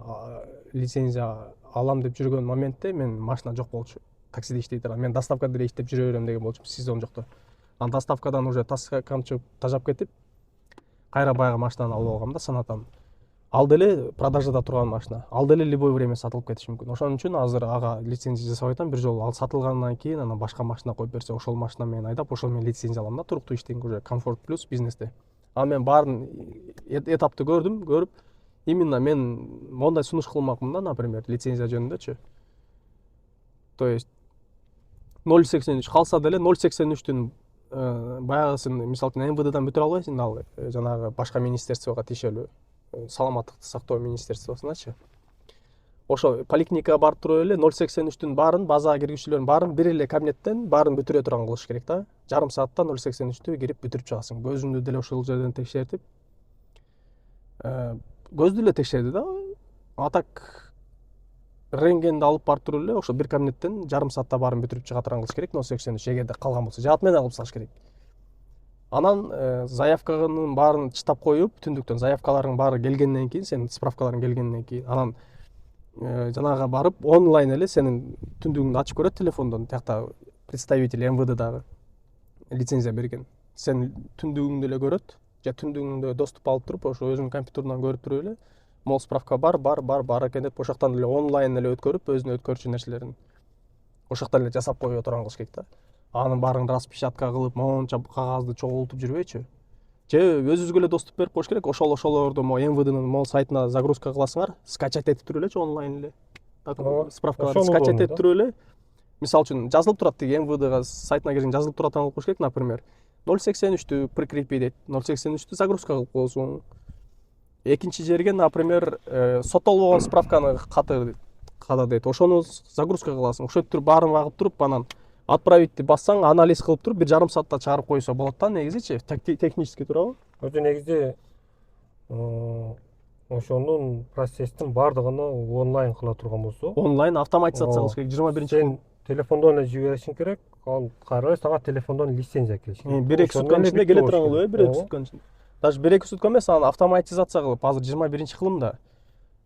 лицензия алам деп жүргөн моментте мен машина жок болчу. Таксиде иштей турган. Мен доставкада деле иштеп жүрө берем деген болчумун сезон жокто. Анан доставкадан уже таскам чыгып тажап кетип, кайра баягы машинаны алып алгам да санатан. Ал деле продажада турган машина. Ал деле любой время сатылып кетиши мүмкүн. Ошон үчүн азыр ага лицензия жасап атам. Бир жолу ал сатылгандан кийин анан башка машина коюп берсе, ошол машина менен айдап, ошол менен лицензия алам да, туруктуу иштейм уже комфорт плюс бизнесте. Ал мен баарын этапты көрүп, именно мен мондай сунуш кылмакмын да, например, лицензия жөнүндөчү. То есть 0,83 калса деле 0,83түн баягысын мисалы үчүн МВДдан бүтүрө албайсың, ал жанагы башка министерствого тиешелүү саламаттыкты сактоо министерствосуначы. Ошо поликлиникага барып туруп эле 0,83түн баарын, базага киргүчүлөрдүн баарын бир эле кабинеттен баарын бүтүрө турган кылыш керек да. Жарым саатта 0,83тү кирип бүтүрүп чыгасың. Көзүңдү деле ошол жерден текшертип, көздү эле текшерди да. А так рентгенди алып барып туруп эле ошо бир кабинеттен жарым саатта баарын бүтүрүп чыга турган кылыш керек. 0,83 эгерде калган болсо, жаат менен алып салыш керек. Анан заявканын баарын чытап коюп, түндүктөн заявкаларың баары келгенден кийин, сенин справкаларың келгенден кийин, анан жанага барып онлайн эле сенин түндүгүңдү ачып көрөт телефондон, тиякта представитель МВДдагы лицензия берген. Сен түндүгүңдү эле көрөт, же түндүгүңдө доступ алып туруп, ошо өзүнүн компьютеринан көрүп туруп эле, мол справка бар экен деп ошоктон эле онлайн эле өткөрүп, өзүнө өткөрчү нерселерин ошоктон эле жасап кое турган кылыш керек да. Анын баарын распечатка кылып, монча кагазды чогултуп жүрбөйчү. Же өзүңүзгө эле доступ берип коюш керек. Ошолорду МВДнын мол сайтына загрузка кыласыңар, скачать этип туруп элечи онлайн эле. Справкаларды скачать этип туруп эле. Мисалы үчүн жазылып турат, тиги МВДга сайтына кирсең жазылып турат кылып коюш керек, например. 0,83тү прикрепи дейт, 0,83тү загрузка кылып коесуң. Экинчи жерге, например, соттолбогон справканы ката дейт. Ошону загрузка кыласың. Ошентип туруп баарын багып туруп, анан отправитти бассаң, анализ кылып туруп, бир жарым саатта чыгарып койсо болот да, негизичи, технически туурабы? Өзү негизи ошонун процесстин баардыгын онлайн кыла турган болсо, Онлайн автоматизация кылыш керек. 21-кылым. сен телефондон эле жиберишиң керек, ал кайра сага телефондон лицензия келиш керек. 1-2 сутканын ичинде келе турган болуп, 1-2 сутканын ичинде. Даже 1-2 сутка эмес, анан автоматизация кылып, азыр 21-кылымда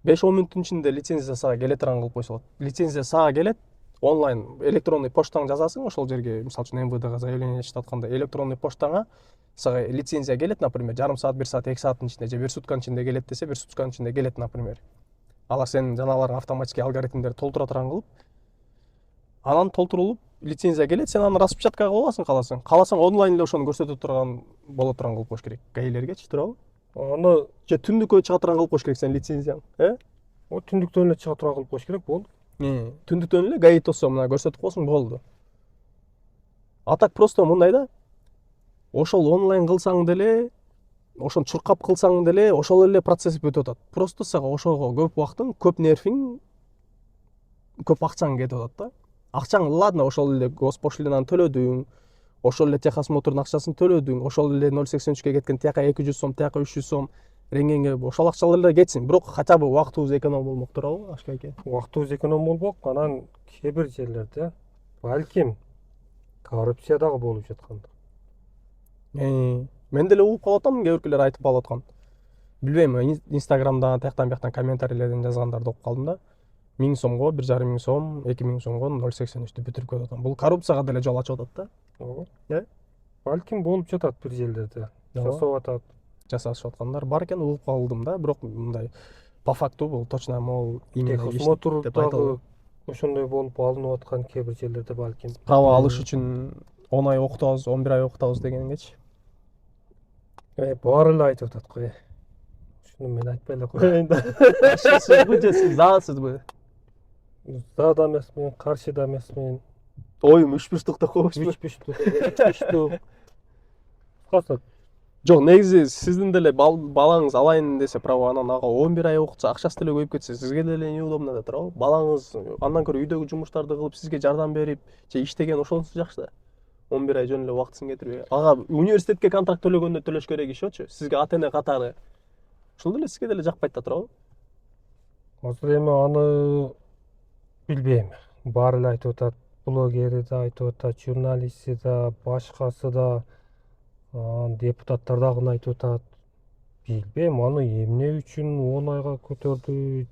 5-10 мүнөттүн ичинде лицензия сага келе турган кылып койсо болот. Лицензия сага келет, онлайн электронный поштаңды жазасың, ошол жерге, мисалы үчүн МВДга заявление ичип атканда, электронный поштаңа сага лицензия келет, например, жарым саат, 1 саат, 2 сааттын ичинде, же 1 сутканын ичинде келет десе, 1 сутканын ичинде келет, например. Алар сенин жанагыларга автоматически алгоритмдерди толтура турган кылып, анан толтурулуп, лицензия келет, сен аны распечатка кылып аласың, кааласаң. Кааласаң онлайн эле ошону көрсөтө турган боло турган кылып коюш керек. ГАИлергечи, туурабы? Аны же түндүккө чыга турган кылып коюш керек сенин лицензияң, түндүктөн эле чыга турган кылып коюш керек, болду. Түндүктөн эле ГАИ тосо мына көрсөтүп койсуң, болду. А так просто мындай да, ошол онлайн кылсаң деле, ошону чуркап кылсаң деле, ошол эле процесс бүтүп атат. Просто сага ошого көп убактың, көп нервиң, көп акчаң кетип атат да. Акчаң, ладно, ошол эле госпошлинаны төлөдүң, ошол эле техосмотрдун акчасын төлөдүң, ошол эле 0,83 кеткен тияка 200 сом, тияка 300 сом рентгенге, ошол акчалар эле кетсин. Бирок хотя бы убактыбыз эконом болмок, туурабы, Ашка эке? Убактыбыз эконом болмок, анан кээ бир жерлерде балким коррупция дагы болуп жаткандыр. Мен деле угуп калып атам, кээ биркилер айтып калып аткан. Билбейм, Инстаграмдан, тияктан бияктан комментарийлерден жазгандарды окуп калдым да. 1000 сомго, 1,5 сом, 2000 сомго 0,83тү бүтүрүп кетип атам. Бул коррупцияга деле жол ачып атат да. Балким болуп жатат бир жерлерде. Жасап атат. Жасашып аткандар бар экен, угуп калдым да, бирок мындай по факту бул точно могул именно Техосмотр дагы ошондой болуп алынып аткан кээ бир жерлерде балким. Права алыш үчүн 10 ай окутабыз, 11 ай окутабыз дегенгечи. Баары эле айтып атат го. Ушуну мен айтпай эле коеюн. Сизби же сиз заасызбы? За да эмесмин, каршы да эмесмин. Оюм 3-1 деп коебузбу? 3-3. Калса Жок, негизи сиздин деле балаңыз алайын десе право, анан ага 11 ай окутса, акчасы деле көйүп кетсе, сизге деле неудобно да, туурабы? Балаңыз андан көрө үйдөгү жумуштарды кылып, сизге жардам берип, же иштеген ошонусу жакшы да. 11 ай жөн эле убактысын кетирбей. Ага университетке контракт төлөгөндө төлөш керек ишочу. Сизге ата-эне катары. Ошол деле сизге деле жакпайт да, туурабы? азыр эми аны билбейм. Баары эле айтып атат. Блогери да айтып атат, журналисти да, башкасы да, депутаттар дагы айтып атат. Билбейм, аны эмне үчүн 10 айга көтөрдү?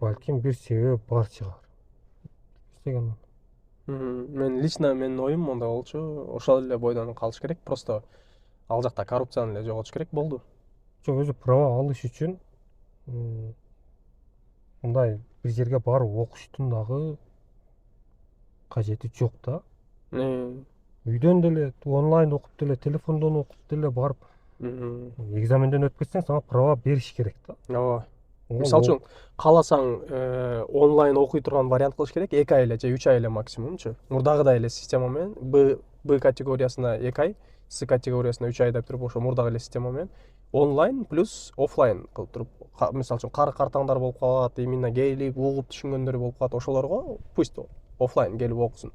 Балким бир себеби бар чыгар. Истеген. Мен лично менин оюм мондай болчу. Ошол эле бойдон калыш керек. Просто ал жакта коррупцияны эле жоготуш керек болду. жок өзү права алыш үчүн мындай бир жерге барып окуштун дагы кажети жок да. Үйдөн деле онлайн окуп деле телефондон окуп деле барып экзаменден өткөрсөң сага права бериш керек да. Ооба. Мисалы үчүн кааласаң онлайн окуй турган вариант кылыш керек 2 ай эле же 3 ай эле максимумчу. Мурдагыдай эле система менен Б категориясына 2 ай, С категориясына 3 ай деп туруп ошо мурдагы эле система менен онлайн плюс офлайн кылып туруп, мисалы үчүн кары картаңдар болуп калат, именно келип угуп түшүнгөндөр болуп калат, ошолорго пусть офлайн келип окусун.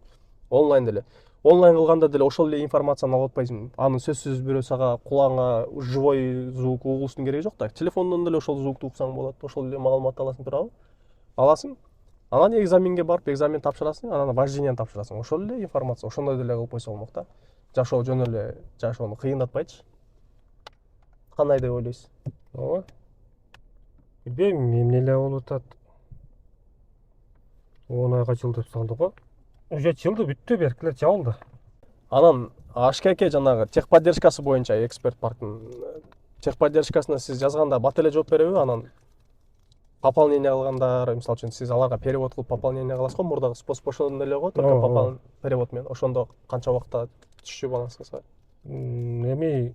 Онлайн деле. Онлайн кылганда деле ошол эле информацияны алып атпайсың. Аны сөзсүз бирөө сага кулагыңа живой звук угуусунун кереги жок да. Телефондон деле ошол звукту уксаң болот, ошол эле маалыматты аласың, туурабы? Аласың. Анан экзаменге барып экзамен тапшырасың, анан вождениени тапшырасың. Ошол эле информация, ошондой деле кылып койсо болмок да. Жашоо жөн эле жашоону кыйындатпайчы. Кандай деп ойлойсуз? Ооба. Билбейм, эмне эле болуп атат. 10 айга жылдып салды го. Уже жылды бүттү, беркилер жабылды. Анан HKK жанагы техподдержкасы боюнча эксперт парктын техподдержкасына сиз жазганда бат эле жооп береби? Анан пополнение кылгандар, мисалы үчүн сиз аларга перевод кылып пополнение кыласыз го, мурдагы способ ошондой эле го, только перевод менен. Ошондо канча убакытта түшчү балансыңызга? Эми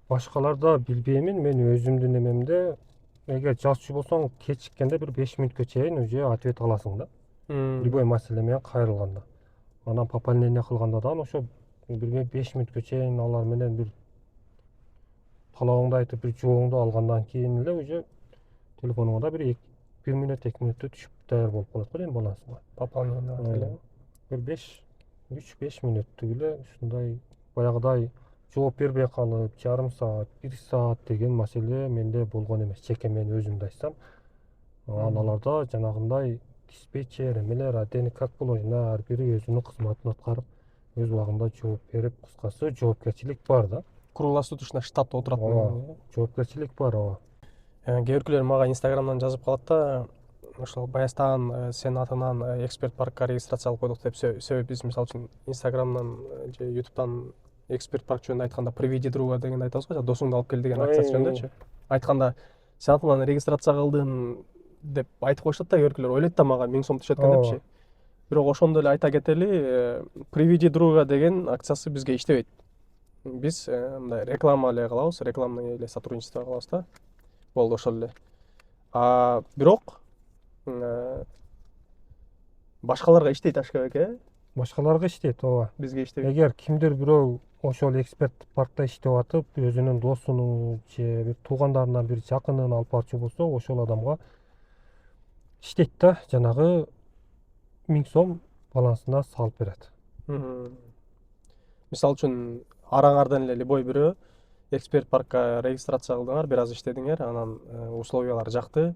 башкаларда билбеймин, мен өзүмдүн эмемде эгер жазчу болсоң кечиккенде бир 5 мүнөткө чейин уже ответ аласың да. Любой маселе менен кайрылганда. Анан пополнение кылганда да ошо бир 5 мүнөткө чейин алар менен бир талабыңды айтып бир жообуңду алгандан кийин эле уже телефонуңа да бир 1 мүнөт 2 мүнөттө түшүп даяр болуп калат го эми балансыңа. Пополнение эле. Бир 3-5 мүнөттүк эле ушундай баягыдай жооп бербей калып, жарым саат, 1 саат деген маселе менде болгон эмес. Жеке мен өзүмдү айтсам, аналарда жанагындай диспетчер эмелер отдельно как положено ар бири өзүнүн кызматын аткарып, өз убагында жооп берип, кыскасы жоопкерчилик бар да. Круглосуточно штатта отурат. Жоопкерчилик бар, ооба. Кээ биркилер мага инстаграмдан жазып калат да, ошол Баястан сен атынан эксперт паркка регистрация алып койдук деп. Себеби биз мисалы үчүн инстаграмдан же ютубтан эксперт парк жөнүндө айтканда приведи друга деген айтабыз го, досуңду алып кел деген акциясы жөнүндөчү. Айтканда сен атынан регистрация кылдым деп айтып коюшат да, кээ биркилер ойлойт да мага 1000 сом түшөт экен депчи. Бирок ошондо эле айта кетели, приведи друга деген акциясы бизге иштебейт. Биз мындай реклама эле кылабыз, рекламный эле сотрудничество кылабыз да. Болду ошол эле. Бирок башкаларга иштейт HKBK, Башкаларга иштейт, ооба. бизге иштебейт. Эгер кимдир бирөө ошол эксперт паркта иштеп атып, өзүнүн досунун же бир туугандарынан бир жакынын алып барчу болсо, ошол адамга иштейт да, жанагы 1000 сом балансына салып берет. Мисалы үчүн араңардан эле любой бирөө эксперт паркка регистрация кылдыңар, бир аз иштедиңер, анан условиялар жакты.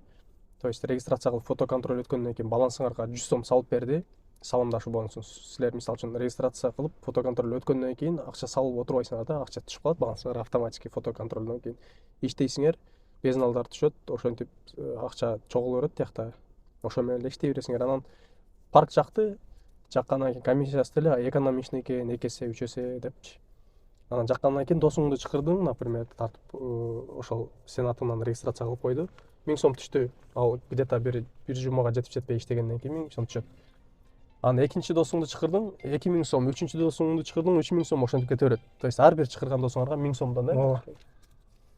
То есть регистрация кылып фотоконтроль өткөндөн кийин балансыңарга 100 сом салып берди. Салымдашуу болсоңуз, силер мисалы үчүн регистрация кылып фотоконтроль өткөндөн кийин акча салып отурбайсыңар да, акча түшүп калат балансыңарга автоматически фотоконтролдон кийин. Иштейсиңер, безналдар түшөт, ошентип акча чогула берет тиякта. Ошо менен эле иштей бересиңер. Анан парк жакты, жаккандан кийин комиссиясы деле экономичный экен, 2 эсе, 3 эсе депчи. Анан жаккандан кийин досуңду чакырдың, например, тартып ошол сен атынан регистрация кылып койду. 1000 сом түштү. Ал где-то бир жумага жетип жетпей иштегенден кийин 1000 сом түшөт. Анан экинчи досуңду чакырдың, 2000 сом, үчүнчү досуңду чакырдың, 3000 сом ошентип кете берет. То есть ар бир чакырган досуңарга 1000 сомдон, Ооба.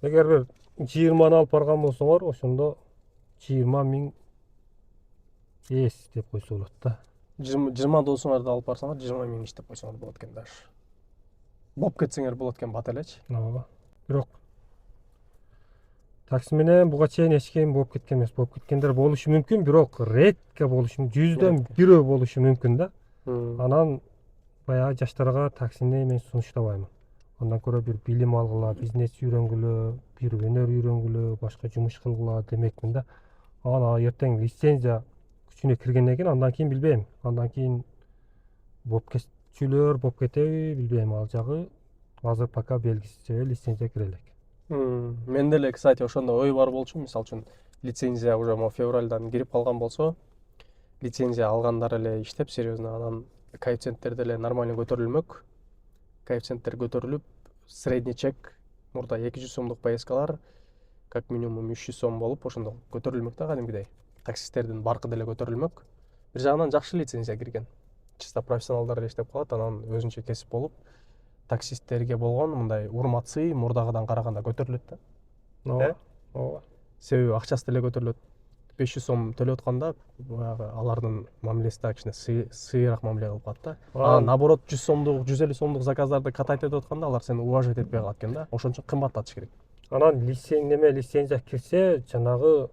Эгер бир 20 алып барган болсоңор, ошондо 20 000 эс деп койсо болот да. 20 досуңарды алып барсаңар 20 000 иштеп койсоңор болот экен даже. Боп кетсеңер болот экен бат элечи. Ооба. Бирок такси менен буга чейин эч ким болуп кеткен эмес. Болуп кеткендер болушу мүмкүн, бирок редко болушу, 100дөн бирөө болушу мүмкүн да. Анан баягы жаштарга таксини мен сунуштабаймын. Андан көрө бир билим алгыла, бизнес үйрөнгүлө, бир өнөр үйрөнгүлө, башка жумуш кылгыла демекмин да. Анан эртең лицензия күчүнө киргенден кийин андан кийин билбейм. Андан кийин болуп кетчүлөр, болуп кетеби билбейм. Ал жагы азыр пока белгисиз лицензия кире элек. Мен деле, кстати, ошондой ой бар болчу. Мисалы үчүн лицензия уже мо февралдан кирип калган болсо, лицензия алгандар эле иштеп серьезно, анан коэффициенттер деле нормально көтөрүлмөк. Коэффициенттер көтөрүлүп, средний чек мурда 200 сомдук поездкалар как минимум 300 сом болуп ошондо көтөрүлмөк да кадимгидей. Таксисттердин баркы деле көтөрүлмөк. Бир жагынан жакшы лицензия кирген. Чисто профессионалдар эле иштеп калат, анан өзүнчө кесип болуп таксисттерге болгон мындай урмат сый мурдагыдан караганда көтөрүлөт да. ооба ооба Себеби акчасы деле көтөрүлөт. 500 сом төлөп атканда баягы алардын мамилеси да кичине сыйыраак мамиле кылып калат да. А наоборот 100 сомдук, 150 сомдук заказдарды катайтып атканда алар сени уважать этпей калат экен да. Ошон үчүн кымбаттатыш керек. анан лицензия кирсе жанагы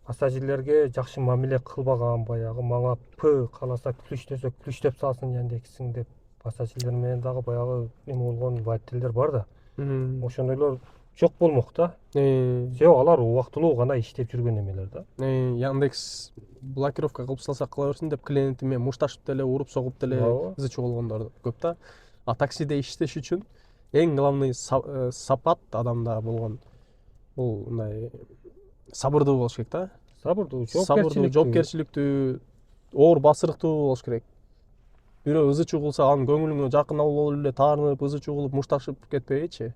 пассажирлерге жакшы мамиле кылбаган, баягы мага П кааласа күлүштөсө күлүштөп салсын Яндексиң деп пассажирлер менен дагы баягы эме болгон водительдер бар да. Ошондойлор жок болмок да. Себеби алар убактылуу гана иштеп жүргөн эмелер да. Яндекс блокировка кылып салса кыла берсин деп клиентиме мушташып деле, уруп согуп деле ызы чуу болгондор көп да. А таксиде иштеш үчүн эң главный сапат адамда болгон бул мындай сабырдуу болуш керек да. Сабырдуу, жоопкерчиликтүү, оор басырыктуу болуш керек. Бирөө ызы чуу кылса анын көңүлүңө жакын алып эле таарынып, ызы чуу кылып мушташып кетпейчи.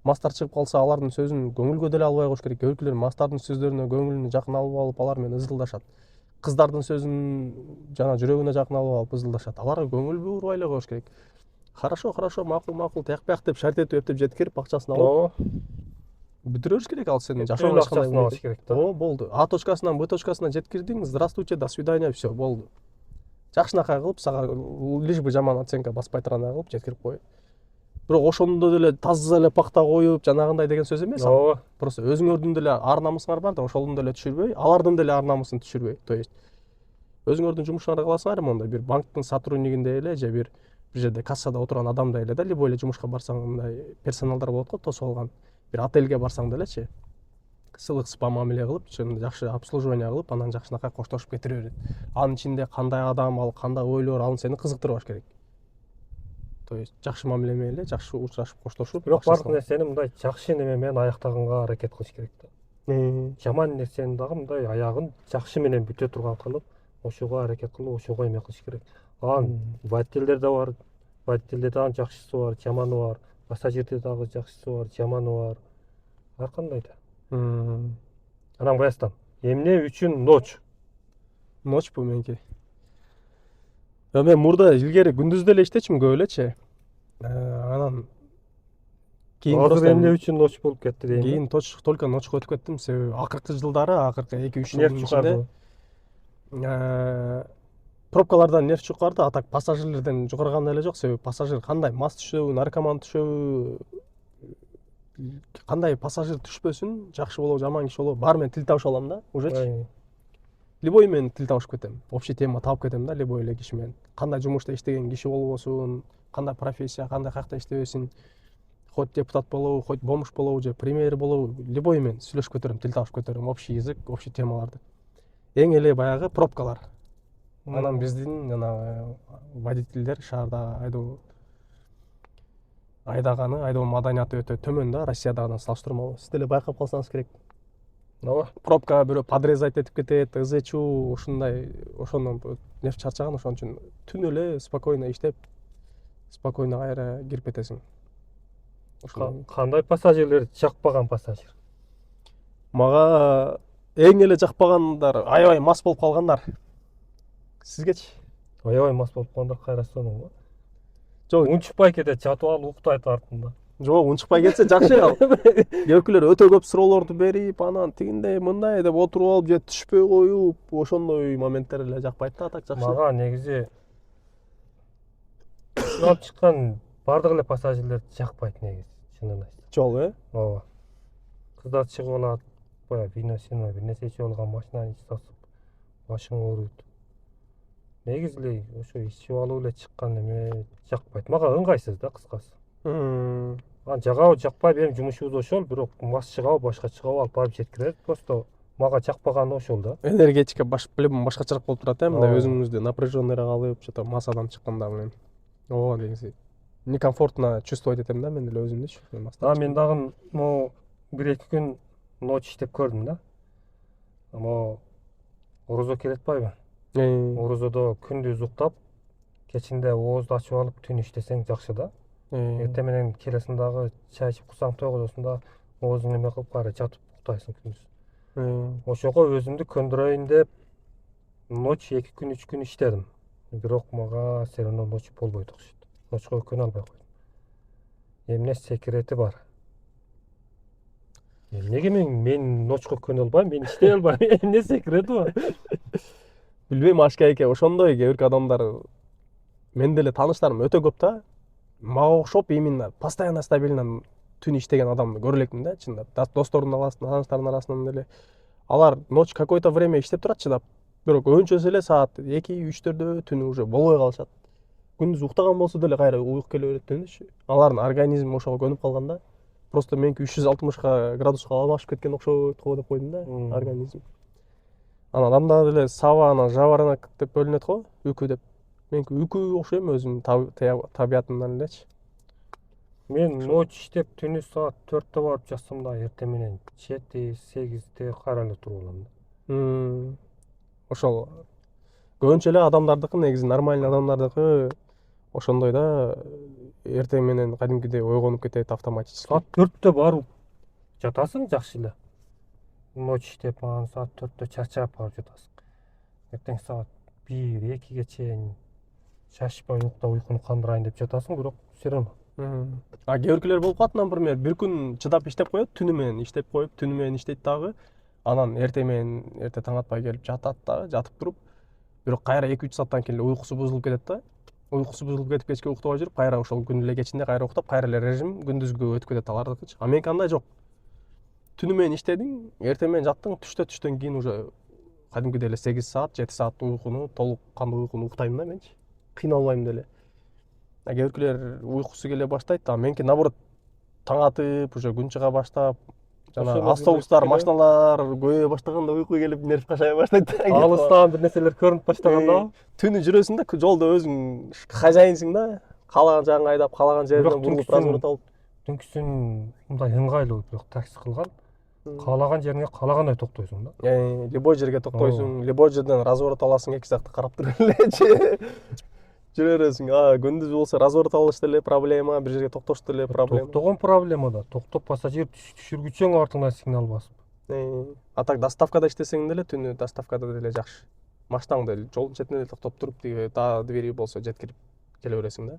Мастар чыгып калса алардын сөзүн көңүлгө деле албай коюш керек. Өлкөлөр мастардын сөздөрүнө көңүлүнө жакын алып алар менен ызылдашат. Кыздардын сөзүн жана жүрөгүнө жакын алып ызылдашат. Аларга көңүл бурбай эле коюш керек. Хорошо, макул, тияк деп шарт этип эптеп жеткирип акчасын алып бүтүрөбүш керек. Ал сенин жашооңо акчасын алыш керек да. Болду. А точкасынан Б точкасына жеткирдиң, здравствуйте, до свидания, все, болду. Жакшынакай кылып, сага лишь бы жаман оценка баспай тургандай кылып жеткирип кой. Бирок ошондо деле таза эле пакта коюп, жанагындай деген сөз эмес. Ооба. Просто өзүңөрдүн деле ар намысыңар бар да, ошолун деле түшүрбөй, алардын деле ар намысын түшүрбөй. То есть өзүңөрдүн жумушуңарды кыласыңар, монда бир банктын сотруднигиндей эле же бир жерде кассада отурган адамдай эле да, любой эле жумушка барсаң мындай персоналдар болот го, тосуп алган. Бир отельге барсаң делечи, сылык сыпа мамиле кылып, жакшы обслуживание кылып, анан жакшынакай коштошуп кетире берет. Анын ичинде кандай адам, ал кандай ойлор, ал сени кызыктырбаш керек. То есть жакшы мамиле менен эле, жакшы учурашып коштошуп, бирок баардык нерсени мындай жакшы неме менен аяктаганга аракет кылыш керек да. Жаман нерсени дагы мындай аягын жакшы менен бүтө турган кылып, ошого аракет кылып, ошого эме кылыш керек. Анан водительдер да бар, водительде дагы жакшысы бар, жаманы бар, пассажирде дагы жакшысы бар, жаманы бар. Ар кандай да. Анан баястан, эмне үчүн ночь? Ночь бу меники. Мен мурда илгери күндүз деле иштечимин көп элечи. Анан кийин Азыр эмне үчүн ночь болуп кетти дейм. Кийин только ночько өтүп кеттим. Себеби акыркы жылдары, акыркы 2-3 жылдын ичинде пробкалардан нерв чукарды, а так пассажирлерден жугарган эле жок. Себеби пассажир кандай мас түшөбү, наркоман түшөбү, кандай пассажир түшпөсүн, жакшы болобу, жаман киши болобу, баары менен тил табыша алам да, ужечи. Любой менен тил табышып кетем. Общий тема таап кетем да, любой эле киши менен. Кандай жумушта иштеген киши болбосун, кандай профессия, кандай каякта иштебесин, хоть депутат болобу, хоть бомж болобу, же премьер болобу, любой менен сүйлөшүп кетерим, тил табышып кетерим, общий язык, общий темаларды. Эң эле баягы пробкалар. Анан биздин жана водительдер шаарда айдоо маданияты өтө төмөн да, Россиядагыдан салыштырмалуу. Сиз деле байкап калсаңыз керек. Ооба. Пробка бирөө подрезать этип кетет, ызы чуу, ушундай, ошондон нерв чарчаган, ошон үчүн түн эле спокойно иштеп, спокойно кайра кирип кетесиң. Кандай пассажирлер жакпаган пассажир? Мага эң эле жакпагандар аябай мас болуп калгандар. Сизгечи? Аябай мас болуп калгандар кайра сонун го. Жок, Унчукпай кетет, жатып алып уктайт артында. жок, унчукпай кетсе жакшы ал. Өкүлөр өтө көп суроолорду берип, анан тигиндей, мындай деп отуруп алып же түшпөй коюп, ошондой моменттер эле жакпайт да, так жакшы. Мага негизи алып чыккан бардык эле пассажирлер жакпайт негизи, чынын айтсам. Жок, Ооба. Кыздар чыгып алат, баягы вино, бир нерсе ичип алган, машинаны ич сасып, башың ооруйт. Негизи эле ошо ичип алып эле чыккан эме жакпайт. Мага ыңгайсыз да, кыскасы. Анан жагабы жакпайбы, эми жумушубуз ошол, бирок мас чыгабы, башка чыгабы алып барып жеткирет. Просто мага жакпаганы ошол да. Энергетика по-любому башкачараак болуп турат, мындай өзүңүздү напряженныйраак алып, что-то массадан чыкканда менен. Ооба, негизи некомфортно чувствовать этем да, мен деле өзүмдүчү. Мен дагы могу 1-2 күн ночь иштеп көрдүм да. Могу орозо келет атпайбы? Орозодо күндүз уктап, кечинде оозду ачып алып түн иштесең жакшы да. эртең менен келесиң дагы чай ичип курсаң тойгузосуң да оозуңду эме кылып кайра жатып уктайсың күндүз. Ошого өзүмдү көндүрөйүн деп ночь 2 күн 3 күн иштедим. Бирок мага все равно ночь болбойт окшойт. Ночко көнө албай койдум. Эмне секрети бар? Эмнеге мен ночко көнө албайм, мен иштей албайм? Эмне секрети бар? Билбейм, Ашка эке, ошондой кээ бирки адамдар, мен деле тааныштарым өтө көп да. Мага окшоп именно постоянно стабильно түн иштеген адамды көрө элекмин да, чындап. Достордун арасында, тааныштардын арасынан деле. Алар ночь какое-то время иштеп турат чыдап. Бирок өнчөсө эле саат 2-3-төрдө түнү уже болбой калышат. Күндүз уктаган болсо деле кайра уюк келе берет түнүнчү. Алардын организми ошого көнүп калган да. Просто меники 360 градуска алмашып кеткен окшойт го деп койдум да, организм. Анан адамдар деле саба анан жабарынак деп бөлүнөт го, үйкү деп. Меники үйкү окшойм өзүмдүн табиятымдан элечи. Мен ночь иштеп түнү саат 4-тө барып жатсам да эртең менен 7-8-те кайра эле туруп алам да. Ошол көбүнчө эле адамдардыкы негизи нормальный адамдардыкы ошондой да, эртең менен кадимкидей ойгонуп кетет автоматически. Саат 4-тө барып жатасың жакшы эле. Ночь иштеп анан саат 4-тө чарчап барып жатасың. Эртең саат 1-2-ге чейин шашпай уктап уйкуну кандырайын деп жатасың, бирок все равно. А кээ биркилер болуп калат, например, бир күн чыдап иштеп коет, түнү менен иштеп коюп, түнү менен иштейт дагы. Анан эртең менен эрте таң атпай келип жатат дагы, жатып туруп, бирок кайра 2-3 сааттан кийин эле уйкусу бузулуп кетет да. Уйкусу бузулуп кетип кечке уктабай жүрүп, кайра ошол күн эле кечинде кайра уктап, кайра эле режим күндүзгү өтүп кетет алардыкычы. А меники андай жок. Түнү менен иштедиң, эртең менен жаттың, түштөн кийин уже кадимкидей эле 8 саат, 7 саат уйкуну, толук кандуу уйкуну уктайм да менчи. Кыйналбайм деле. А кээ биркилер уйкусу келе баштайт, а меники наоборот таң атып, уже күн чыга баштап, жана Ошол автобустар, эле. машиналар көбөйө баштаганда уйку келип, нерв кашая баштайт да. Алыстан бир нерселер көрүнүп баштаганда. Түнү жүрөсүң да, жолдо өзүң хозяинсиң да. Каалаган жагыңа айдап, каалаган жерден бурулуп, разворот алып. Түнкүсүн мындай ыңгайлуу бирок такси кылган. Каалаган жериңе каалагандай токтойсуң да. Любой жерге токтойсуң, любой жерден разворот аласың, эки жакты карап туруп элечи. Жүрө бересиң. Күндүз болсо разворот алыш деле проблема, бир жерге токтош деле проблема. Токтогон проблема да. Токтоп пассажир түшүргүчөң артыңан сигнал басып. А так доставкада иштесең деле түнү доставкада деле жакшы. Машинаңды жолдун четине эле токтоп туруп, тиги двери болсо жеткирип келе бересиң да.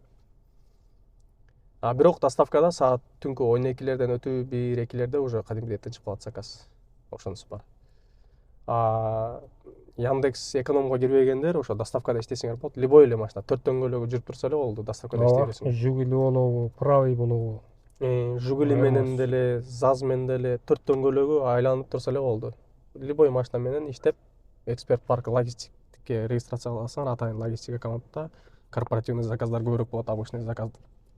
А бирок доставкада саат түнкү 12-лерден өтүп, 1-2-лерде уже кадимгидей тынчып калат заказ. Ошонусу бар. Яндекс экономго кирбегендер ошо доставкада иштесеңер болот. Любой эле машина 4 дөңгөлөгү жүрүп турса эле болду, доставкада иштей бересиң. Жигули болобу, правый болобу. Жигули менен деле, ЗАЗ менен деле 4 дөңгөлөгү айланып турса эле болду. Любой машина менен иштеп, эксперт парк логистикке регистрация кыласың, атайын логистик аккаунтта корпоративный заказдар көбүрөөк болот, обычный заказ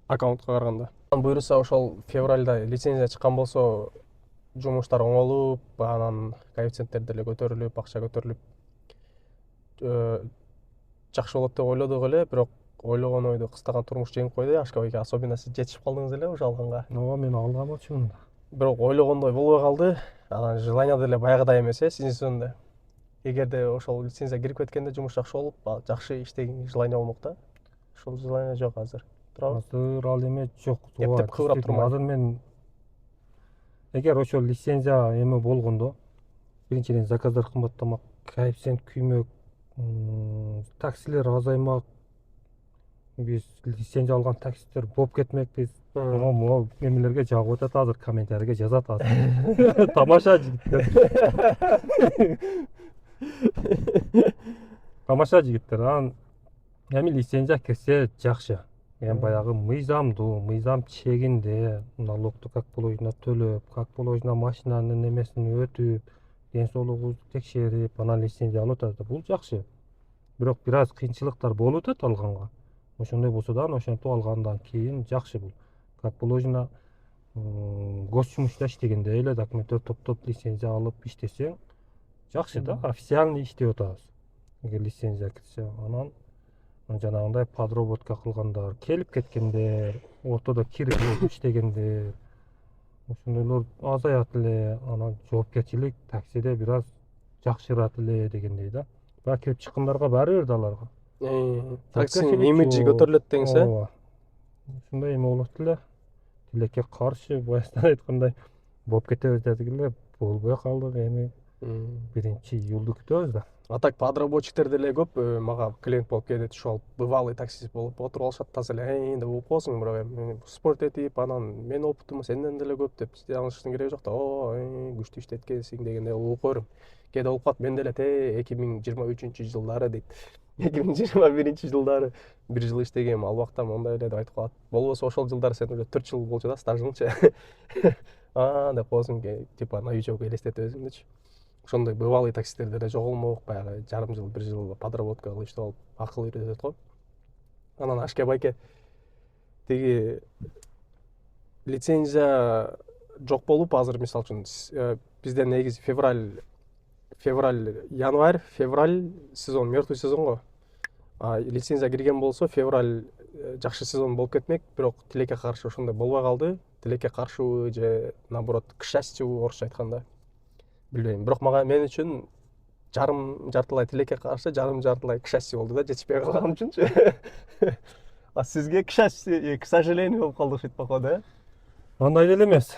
аккаунтка караганда. Буюрса ошол февралда лицензия чыккан болсо, жумуштар оңолуп, анан коэффициенттер деле көтөрүлүп, акча көтөрүлүп жакшы болот деп ойлодук эле, бирок ойлогон ойду кыстаган турмуш жеңип койду. Ашка байке, особенно сиз жетишип калдыңыз эле ошо алганга. Ооба, мен алгамачымын да. Бирок ойлогондой болбой калды. Анан желание деле баягыдай эмес, сиздин сөзүндө. Эгерде ошол лицензия кирип кеткенде жумуш жакшы болуп, жакшы иштеген желание болмок да. Ошол желание жок азыр. Туурабы? Азыр ал эме жок. Эптеп кыбырап турмай. Азыр мен эгер ошол лицензия эме болгондо, биринчиден заказдар кымбаттамак, коэффициент күймөк, таксилер азаймак, биз лицензия алган таксисттер болуп кетмекпиз. Могу эмелерге жагып атат азыр, комментарийге жазат азыр. Тамаша жигиттер. Тамаша жигиттер. Анан эми лицензия кирсе жакшы. Эми баягы мыйзамдуу, мыйзам чегинде, налогду как положено төлөп, как положено машинанын эмесин өтүп, ден соолугубузду текшерип, анан лицензия алып атат. Бул жакшы. Бирок бир аз кыйынчылыктар болуп атат алганга. Ошондой болсо да, ошентип алгандан кийин жакшы бул. Как положено гос жумушта иштегенде эле документтер топтоп лицензия алып иштесең жакшы да, официальный иштеп атабыз. Эгер лицензия кирсе, анан жанагындай подработка кылгандар, келип кеткендер, ортодо кирип иштегендер, ошондойлор азаят эле, анан жоопкерчилик таксиде бир аз жакшырат эле дегендей да. Кирип чыккандарга баары бир да аларга. Таксинин имиджи көтөрүлөт деңиз, Ооба. ушундай эме болот эле. Тилекке каршы баягыдан айткандай болуп кетебиз дедик эле, болбой калдык. Эми 1-июлду күтөбүз да. А так подработчиктер деле көп мага клиент болуп келет, ошол бывалый таксист болуп отуруп алышат, таза эле деп болуп каласың, бирок эми спорт этип анан менин опытым сенден деле көп деп жаңылыштын кереги жок да. Күчтүү иштеткенсиң дегенде угуп көрүм. Кээде болуп калат, мен деле 2023-жылдары дейт. 2021-жылдары 1 жыл иштегем, ал убакта мондай эле деп айтып калат. Болбосо ошол жылдары сен уже 4 жыл болчу да стажыңчы. Деп коесуң, типа новичок элестетип өзүңдүчү. Ошондой бывалый таксисттер деле жоголмок, баягы жарым жыл, 1 жыл подработка кылып иштеп алып акыл үйрөтөт го. Анан Ашке байке тиги лицензия жок болуп, азыр мисалы үчүн бизде негизи январь, февраль сезон, мертвый сезон го. Лицензия кирген болсо, февраль жакшы сезон болуп кетмек, бирок тилекке каршы ошондой болбой калды. Тилекке каршыбы же наоборот, к счастью, орусча айтканда. Билбейм, бирок мен үчүн жартылай тилекке каршы, жартылай к счастью болду да, жетишпей калган үчүнчү. А сизге к счастью, к сожалению болуп калды окшойт бака да? Андай деле эмес.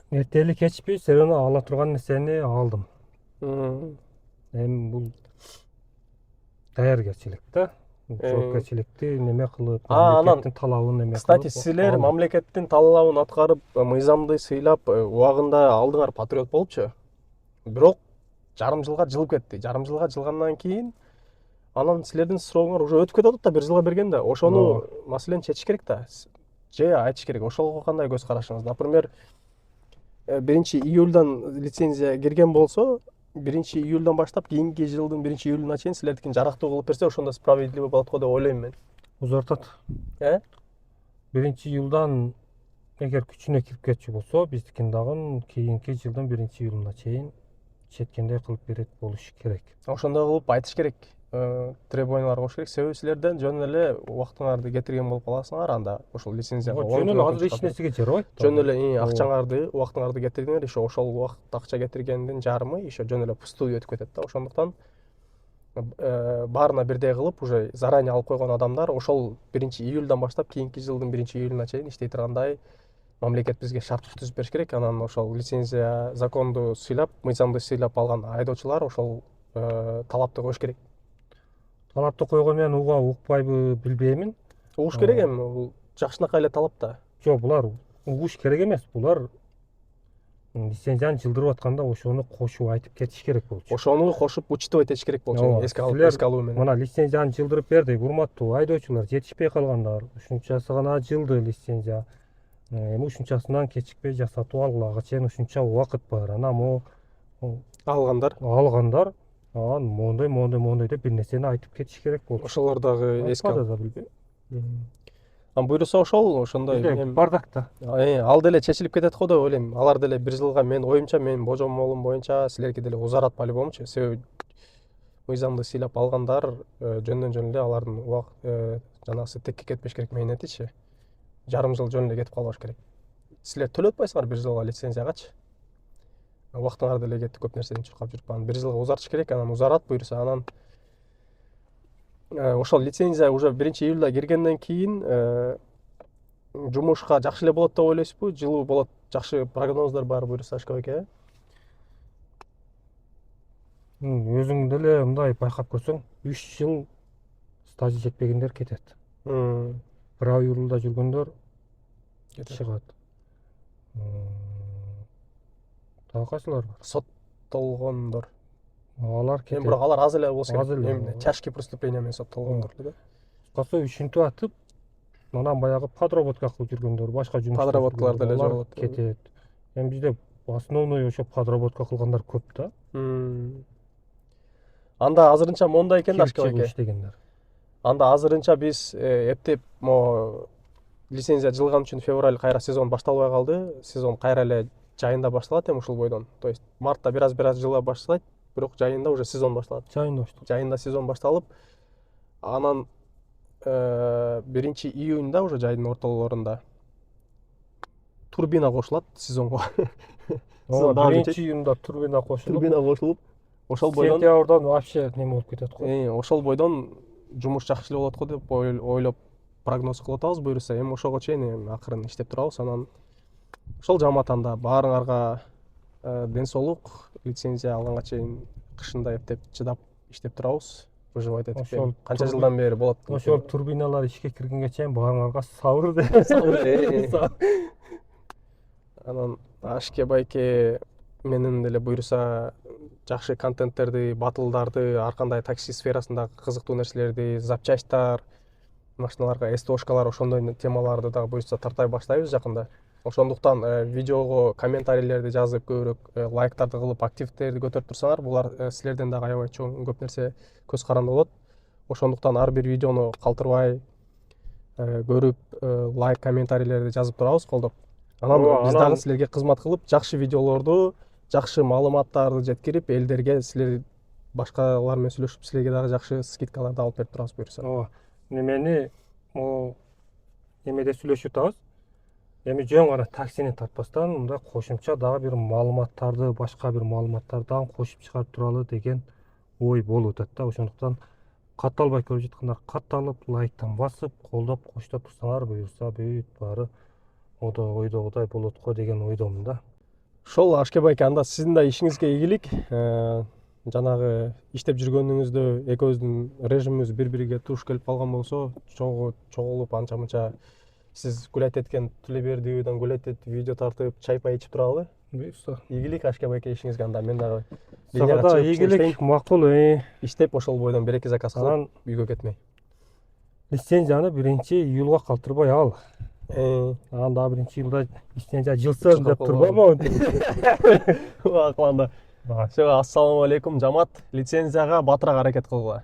Эртели кечпи все равно ала турган нерсени алдым. Эми бул даяргерчилик да. Жоопкерчиликти неме кылып, мамлекеттин талабын неме кылып. Кстати, силер мамлекеттин талабын аткарып, мыйзамды сыйлап, убагында алдыңар патриот болупчу. Бирок жарым жылга жылып кетти. Жарым жылга жылгандан кийин анан силердин срогуңар уже өтүп кетип атат да, 1 жылга бергенде. Ошону маселени чечиш керек да. Же айтыш керек. Ошого кандай көз карашыңыз? Например, 1-июльдан лицензия кирген болсо, 1-июльдан баштап кийинки жылдын 1-июлуна чейин силердикин жарактуу кылып берсе, ошондо справедливый болот го деп ойлойм мен. Узартат. 1-июлдан эгер күчүнө кирип кетчү болсо, биздикин дагы кийинки жылдын 1-июлуна чейин четкендей кылып берет болуш керек. Ошондой кылып айтыш керек. Требованиялар коюш керек. Себеби силерден жөн эле убактыңарды кетирген болуп каласыңар, анда ошол лицензияга. Жөн эле азыр эч нерсеге жарабайт. Жөн эле акчаңарды, убактыңарды кетирдиңер, ошо ошол убакыт акча кетиргендин жарымы ошо жөн эле пустую өтүп кетет да. Ошондуктан баарына бирдей кылып, уже заранее алып койгон адамдар ошол 1-июльдан баштап кийинки жылдын 1-июлуна чейин иштей тургандай мамлекет бизге шарт түзүп бериш керек. Анан ошол лицензия, законду сыйлап, мыйзамды сыйлап алган айдоочулар ошол талапты коюш керек. Талапты койгон менен укпайбы билбеймин. Угуш керек эми, бул жакшынакай эле талап да. Жок, булар угуш керек эмес. Булар лицензияны жылдырып атканда ошону кошуп айтып кетиш керек болчу. Ошону кошуп учитывать этиш керек болчу. Эске алуу менен. Мына лицензияны жылдырып бердик, урматтуу айдоочулар, жетишпей калгандар. Ушунчасы гана жылды лицензия. Эми ушунчасынан кечикпей жасатып алгыла чейин ушунча убакыт бар. Анан могу алгандар моундай деп бир нерсени айтып кетиш керек болчу. Ошолор дагы эске алып билбейм. Буйруса ошондой бардакта. Ал деле чечилип кетет го деп ойлойм. Алар деле 1 жылга, менин оюмча, менин божомолум боюнча силерге деле узарат по-любомучу. Себеби мыйзамды сыйлап алгандар жөндөн жөн эле алардын жанагысы текке кетпеш керек, мээнетичи. Жарым жыл жөн эле кетип калбаш керек. Силер төлөп атпайсыңар 1 жылга лицензиягачы. Убактыңар деле кетип көп нерседен чуркап жүрүп, анан 1 жылга узартыш керек, анан узарат буйруса, анан ошол лицензия уже 1-июлда киргенден кийин жумушка жакшы эле болот деп ойлойсузбу? Жылуу болот, жакшы прогноздор бар буйруса Ашка байке? Өзүң деле мындай байкап көрсөң, 3 жыл стажы жетпегендер кетет. 1-июлда жүргөндөр чыгат. Дагы кайсылар бар? Соттолгондор. Алар кетет. Бирок алар аз эле болсо керек. Тяжкий преступление менен соттолгондор да. Касы ушинтип атып, анан баягы подработка кылып жүргөндөр, башка жумуш. Подработкалар деле жоголот. Кетет. Эми бизде основной ошо подработка кылгандар көп да. Анда азырынча мондай экен да Ашка байке. Анда азырынча биз эптеп лицензия жылган үчүн февраль кайра сезон башталбай калды. Сезон кайра эле жайында башталат эми ушул бойдон. То есть мартта бир аз жылга башталат, бирок жайында уже сезон башталат. Жайында сезон башталып, анан 1-июнда уже жайдын ортолорунда турбина кошулат сезонго. 1-июнда турбина кошулуп, ошол бойдон сентябрдан вообще неме болуп кетет го. Ошол бойдон жумуш жакшы эле болот го деп ойлоп прогноз кылып атабыз буюрса. Эми ошого чейин эми акырын иштеп турабыз. Анан ошол Жаматанда баарыңарга ден соолук, лицензия алганга чейин кышында эптеп чыдап иштеп турабыз. Выживать этип. Ошол Канча жылдан бери болот? Ошол турбиналар ишке киргенге чейин баарыңарга сабыр деп. Анан Ашке байке менен деле буюрса жакшы контенттерди, батылдарды, ар кандай такси сферасындагы кызыктуу нерселерди, запчастьтар, машиналарга СТОшкалар ошондой темаларды дагы буюрса тартай баштайбыз жакында. Ошондуктан видеого комментарийлерди жазып, көбүрөөк лайктарды кылып, активдерди көтөрүп турсаңар, булар силерден дагы аябай чоң көп нерсе көз каранды болот. Ошондуктан ар бир видеону калтырбай көрүп, лайк, комментарийлерди жазып турабыз, колдоп. Анан биз дагы силерге кызмат кылып, жакшы видеолорду, жакшы маалыматтарды жеткирип, элдерге силер башкалар менен сүйлөшүп, силерге дагы жакшы скидкаларды алып берип турабыз буюрса. Ооба. Немени эмеде сүйлөшүп атабыз. Эми жөн гана таксини тартпастан, мындай кошумча дагы бир маалыматтарды, башка бир маалыматтарды дагы кошуп чыгарып туралы деген ой болуп атат да. Ошондуктан катталбай көрүп жаткандар катталып, лайктан басып, колдоп, коштоп турсаңар буюрса бүт баары ойдогудай болот го деген ойдомун да. Ошол Ашке байке, анда сиздин да ишиңизге ийгилик. Жанагы иштеп жүргөнүңүздө экөөбүздүн режимибиз бири-бириге туш келип калган болсо, чогулуп анча-мынча сиз гулять эткен Тилебердиевден гулять этип, видео тартып, чай-пай ичип туралыбы? Буюрса. Ийгилик Ашке байке ишиңизге, анда мен дагы Сага да ийгилик, макул. иштеп ошол бойдон бир-эки заказ кылып Анан үйгө кетмей. лицензияны 1-июлга калтырбай ал. Анан дагы 1-июлда лицензия жылсын деп турбамы? Акыланда. Ассаламу алейкум, Жамат. Лицензияга батыраак аракет кылгыла.